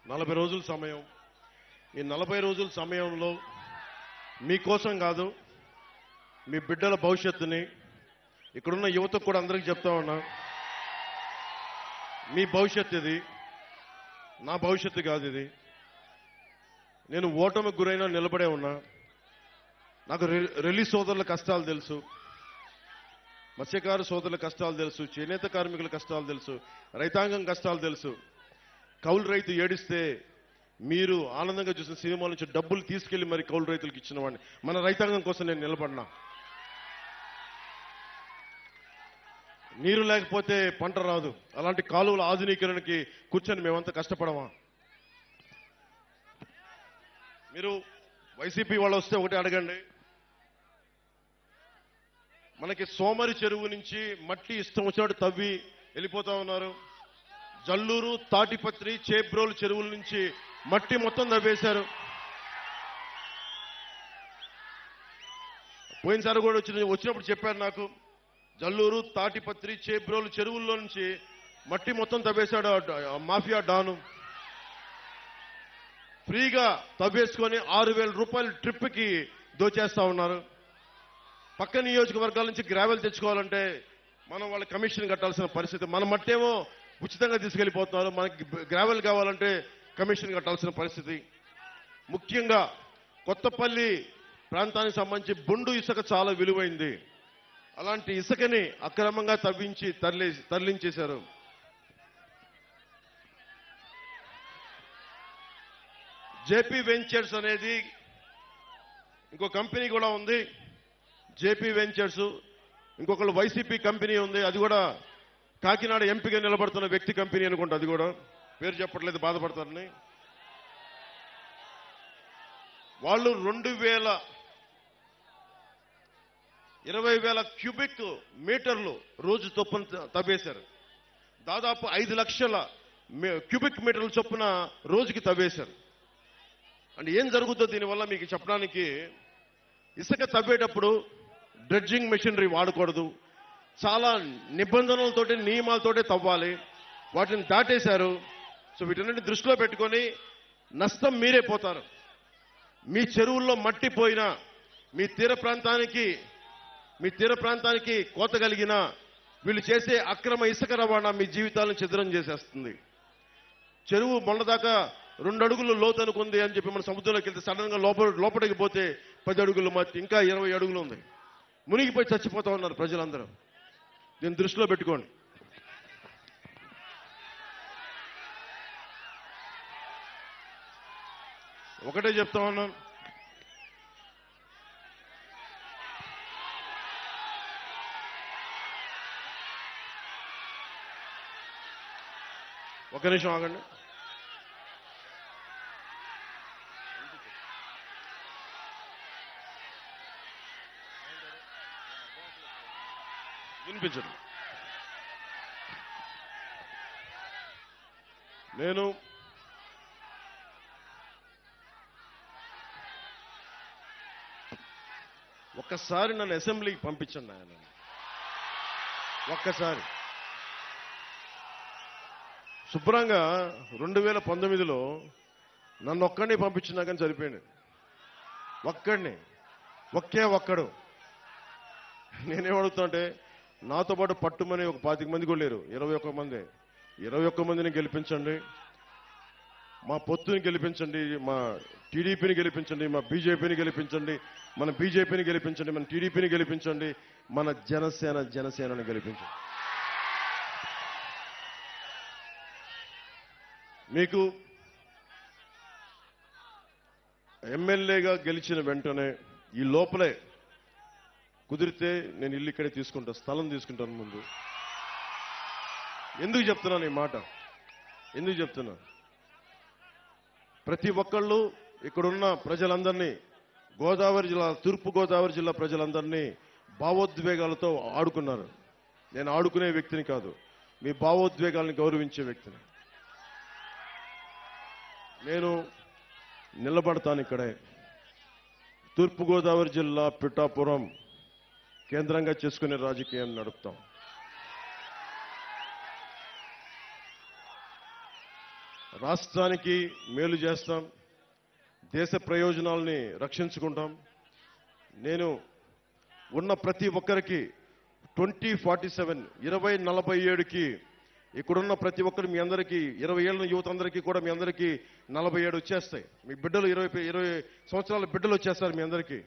40 రోజుల సమయం. ఈ 40 రోజుల సమయంలో మీకోసం కాదు, మీ బిడ్డల భవిష్యత్తుని, ఇక్కడున్న యువతకు కూడా అందరికీ చెప్తా ఉన్నా, మీ భవిష్యత్తు ఇది, నా భవిష్యత్తు కాదు ఇది. నేను ఓటమికి గురైనా నిలబడే ఉన్నా. నాకు రిలీజ్ సోదరుల కష్టాలు తెలుసు, మత్స్యకారు సోదరుల కష్టాలు తెలుసు, చేనేత కార్మికుల కష్టాలు తెలుసు, రైతాంగం కష్టాలు తెలుసు. కౌలు రైతు ఏడిస్తే మీరు ఆనందంగా చూసిన సినిమాల నుంచి డబ్బులు తీసుకెళ్లి మరి కౌలు రైతులకు ఇచ్చిన వాడిని. మన రైతాంగం కోసం నేను నిలబడినా. నీరు లేకపోతే పంట రాదు. అలాంటి కాలువల ఆధునీకరణకి కూర్చొని మేమంతా కష్టపడమా? మీరు వైసీపీ వాళ్ళు వస్తే ఒకటి అడగండి, మనకి సోమరి చెరువు నుంచి మట్టి ఇష్టం వచ్చినట్టు తవ్వి వెళ్ళిపోతా ఉన్నారు. జల్లూరు, తాటిపత్రి, చేబ్రోలు చెరువుల నుంచి మట్టి మొత్తం తవ్వేశారు. పోయినసారి కూడా వచ్చినప్పుడు చెప్పారు నాకు, జల్లూరు, తాటిపత్రి, చేబ్రోలు చెరువుల్లో నుంచి మట్టి మొత్తం తవ్వేశాడు మాఫియా డాను. ఫ్రీగా తవ్వేసుకొని 6,000 రూపాయల ట్రిప్కి దోచేస్తా ఉన్నారు. పక్క నియోజకవర్గాల నుంచి గ్రావెల్ తెచ్చుకోవాలంటే మనం వాళ్ళ కమిషన్ కట్టాల్సిన పరిస్థితి. మన మట్టేమో ఉచితంగా తీసుకెళ్లిపోతున్నారు, మనకి గ్రావెల్ కావాలంటే కమిషన్ కట్టాల్సిన పరిస్థితి. ముఖ్యంగా కొత్తపల్లి ప్రాంతానికి సంబంధించి బొండు ఇసుక చాలా విలువైంది. అలాంటి ఇసుకని అక్రమంగా తవ్వించి తరలించేశారు. జేపీ వెంచర్స్ అనేది ఇంకో కంపెనీ కూడా ఉంది. జేపీ వెంచర్స్, ఇంకొకళ్ళు వైసీపీ కంపెనీ ఉంది. అది కూడా కాకినాడ ఎంపీగా నిలబడుతున్న వ్యక్తి కంపెనీ అనుకుంటా. అది కూడా పేరు చెప్పట్లేదు, బాధపడతారని. వాళ్ళు 20,000 క్యూబిక్ మీటర్లు రోజు చొప్పున తవ్వేశారు. దాదాపు 5 లక్షల క్యూబిక్ మీటర్ల చొప్పున రోజుకి తవ్వేశారు. అంటే ఏం జరుగుతుందో దీనివల్ల మీకు చెప్పడానికి, ఇసుక తవ్వేటప్పుడు డ్రెడ్జింగ్ మెషినరీ వాడకూడదు, చాలా నిబంధనలతోటి నియమాలతోటి తవ్వాలి. వాటిని దాటేశారు. సో వీటన్నిటిని దృష్టిలో పెట్టుకొని నష్టం మీరే పోతారు. మీ చెరువుల్లో మట్టి పోయినా, మీ తీర ప్రాంతానికి కోత కలిగిన వీళ్ళు చేసే అక్రమ ఇసుక రవాణా మీ జీవితాలను ఛిద్రం చేసేస్తుంది. చెరువు మొన్నదాకా 2 అడుగులు లోతు అనుకుంది అని చెప్పి మన సముద్రంలోకి వెళ్తే సడన్ గా లోపలికి పోతే 10 అడుగులు మట్టి, ఇంకా 20 అడుగులు ఉంది. మునిగిపోయి చచ్చిపోతా ఉన్నారు ప్రజలందరూ. దీన్ని దృష్టిలో పెట్టుకోండి. ఒకటే చెప్తా ఉన్నాను, ఒక నిమిషం ఆగండి. వినిపించదు. నేను ఒక్కసారి నన్ను అసెంబ్లీకి పంపించండి ఆయన. ఒక్కసారి శుభ్రంగా 2019లో నన్ను ఒక్కడిని పంపించినా కానీ సరిపోయింది. ఒక్కడు. నేనేమడుగుతానంటే, నాతో పాటు పట్టుమని ఒక 25 మంది కూడా లేరు, 21 మంది. 21 మందిని గెలిపించండి, మా పొత్తుని గెలిపించండి, మా టీడీపీని గెలిపించండి, మా బీజేపీని గెలిపించండి, మన బీజేపీని గెలిపించండి, మన టీడీపీని గెలిపించండి, మన జనసేనని గెలిపించండి. మీకు ఎమ్మెల్యేగా గెలిచిన వెంటనే ఈ లోపలే కుదిరితే నేను ఇల్లు ఇక్కడే తీసుకుంటా, స్థలం తీసుకుంటాను ముందు. ఎందుకు చెప్తున్నాను ఈ మాట? ఎందుకు చెప్తున్నా? ప్రతి ఒక్కళ్ళు ఇక్కడున్న ప్రజలందరినీ, తూర్పు గోదావరి జిల్లా ప్రజలందరినీ భావోద్వేగాలతో ఆడుకున్నారు. నేను ఆడుకునే వ్యక్తిని కాదు, మీ భావోద్వేగాల్ని గౌరవించే వ్యక్తిని. నేను నిలబడతాను ఇక్కడే. తూర్పుగోదావరి జిల్లా పిఠాపురం కేంద్రంగా చేసుకునే రాజకీయాన్ని నడుపుతాం. రాష్ట్రానికి మేలు చేస్తాం, దేశ ప్రయోజనాల్ని రక్షించుకుంటాం. నేను ఉన్న ప్రతి ఒక్కరికి 2047 2047కి ఇక్కడున్న ప్రతి ఒక్కరు మీ అందరికీ 20 ఏళ్ళ యువత అందరికీ కూడా మీ అందరికీ 47 వచ్చేస్తాయి. మీ బిడ్డలు 20 సంవత్సరాల బిడ్డలు వచ్చేస్తారు మీ అందరికీ.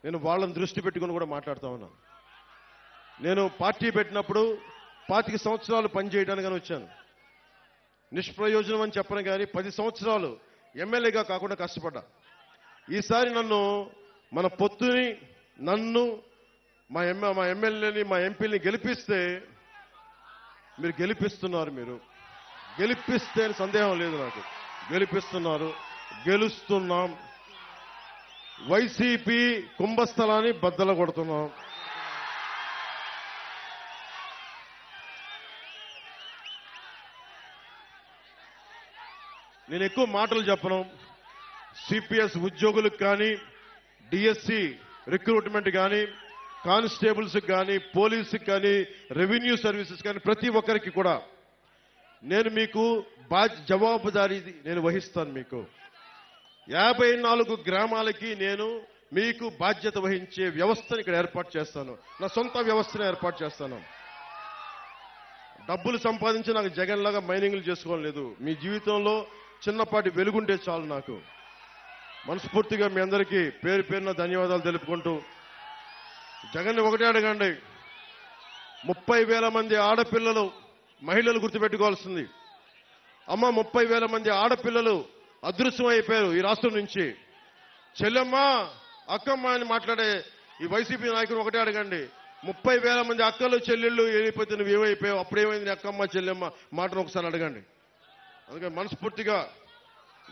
నేను వాళ్ళని దృష్టి పెట్టుకుని కూడా మాట్లాడుతా ఉన్నాను. నేను పార్టీ పెట్టినప్పుడు 25 సంవత్సరాలు పనిచేయడానికని వచ్చాను. నిష్ప్రయోజనం అని చెప్పను కానీ 10 సంవత్సరాలు ఎమ్మెల్యేగా కాకుండా కష్టపడ్డా. ఈసారి మన పొత్తుని నన్ను మా ఎమ్మెల్యేని మా ఎంపీని గెలిపిస్తే మీరు గెలిపిస్తున్నారు. మీరు గెలిపిస్తే సందేహం లేదు నాకు. గెలిపిస్తున్నారు, గెలుస్తున్నాం. వైసీపీ కుంభస్థలాన్ని బద్దలు కొడుతున్నాం. నేను ఎక్కువ మాటలు చెప్పను. సిపిఎస్ ఉద్యోగులకు కానీ, డిఎస్సి రిక్రూట్మెంట్ కానీ, కానిస్టేబుల్స్ కానీ, పోలీసుకి కానీ, రెవెన్యూ సర్వీసెస్ కానీ ప్రతి ఒక్కరికి కూడా నేను మీకు జవాబుదారీ నేను వహిస్తాను. మీకు 54 గ్రామాలకి నేను మీకు బాధ్యత వహించే వ్యవస్థను ఇక్కడ ఏర్పాటు చేస్తాను. నా సొంత వ్యవస్థను ఏర్పాటు చేస్తాను. డబ్బులు సంపాదించి నాకు జగన్ లాగా మైనింగ్లు చేసుకోవడం లేదు. మీ జీవితంలో చిన్నపాటి వెలుగుంటే చాలు. నాకు మనస్ఫూర్తిగా మీ అందరికీ పేరు పేరున ధన్యవాదాలు తెలుపుకుంటూ, జగన్ ఒకటే అడగండి, 30,000 మంది ఆడపిల్లలు మహిళలు గుర్తుపెట్టుకోవాల్సింది. అమ్మ 30,000 మంది ఆడపిల్లలు అదృశ్యం అయిపోయారు ఈ రాష్ట్రం నుంచి. చెల్లెమ్మ అక్కమ్మ అని మాట్లాడే ఈ వైసీపీ నాయకులు ఒకటే అడగండి, 30,000 మంది అక్కలు చెల్లెళ్ళు వెళ్ళిపోతే నువ్వు ఏమైపోయావు, అప్పుడేమైంది అక్కమ్మ చెల్లెమ్మ మాటను ఒకసారి అడగండి. అందుకని మనస్ఫూర్తిగా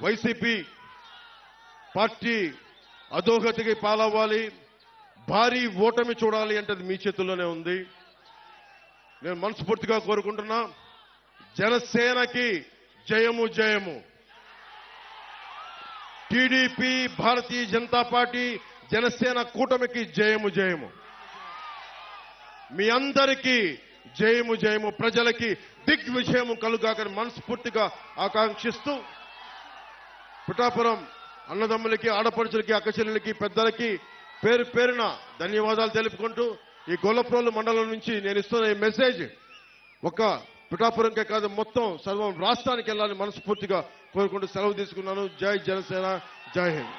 వైసీపీ పార్టీ అధోగతికి పాలవ్వాలి, భారీ ఓటమి చూడాలి అంటే అది మీ చేతుల్లోనే ఉంది. నేను మనస్ఫూర్తిగా కోరుకుంటున్నా, జనసేనకి జయము జయము. టీడీపీ, భారతీయ జనతా పార్టీ, జనసేన కూటమికి జయము జయము. మీ అందరికీ జయము జయము. ప్రజలకి దిగ్విజయము కలుగాకని మనస్ఫూర్తిగా ఆకాంక్షిస్తూ, పిఠాపురం అన్నదమ్ములకి, ఆడపడుచులకి, అక్కచెల్లెలకి, పెద్దలకి పేరు పేరున ధన్యవాదాలు తెలుపుకుంటూ, ఈ గొల్లప్రోలు మండలం నుంచి నేను ఇస్తున్న ఈ మెసేజ్ ఒక పిఠాపురంకే కాదు మొత్తం సర్వం రాష్ట్రానికి వెళ్ళాలని మనస్ఫూర్తిగా కోరుకుంటూ సెలవు తీసుకున్నాను. జై జనసేన, జై హింద్.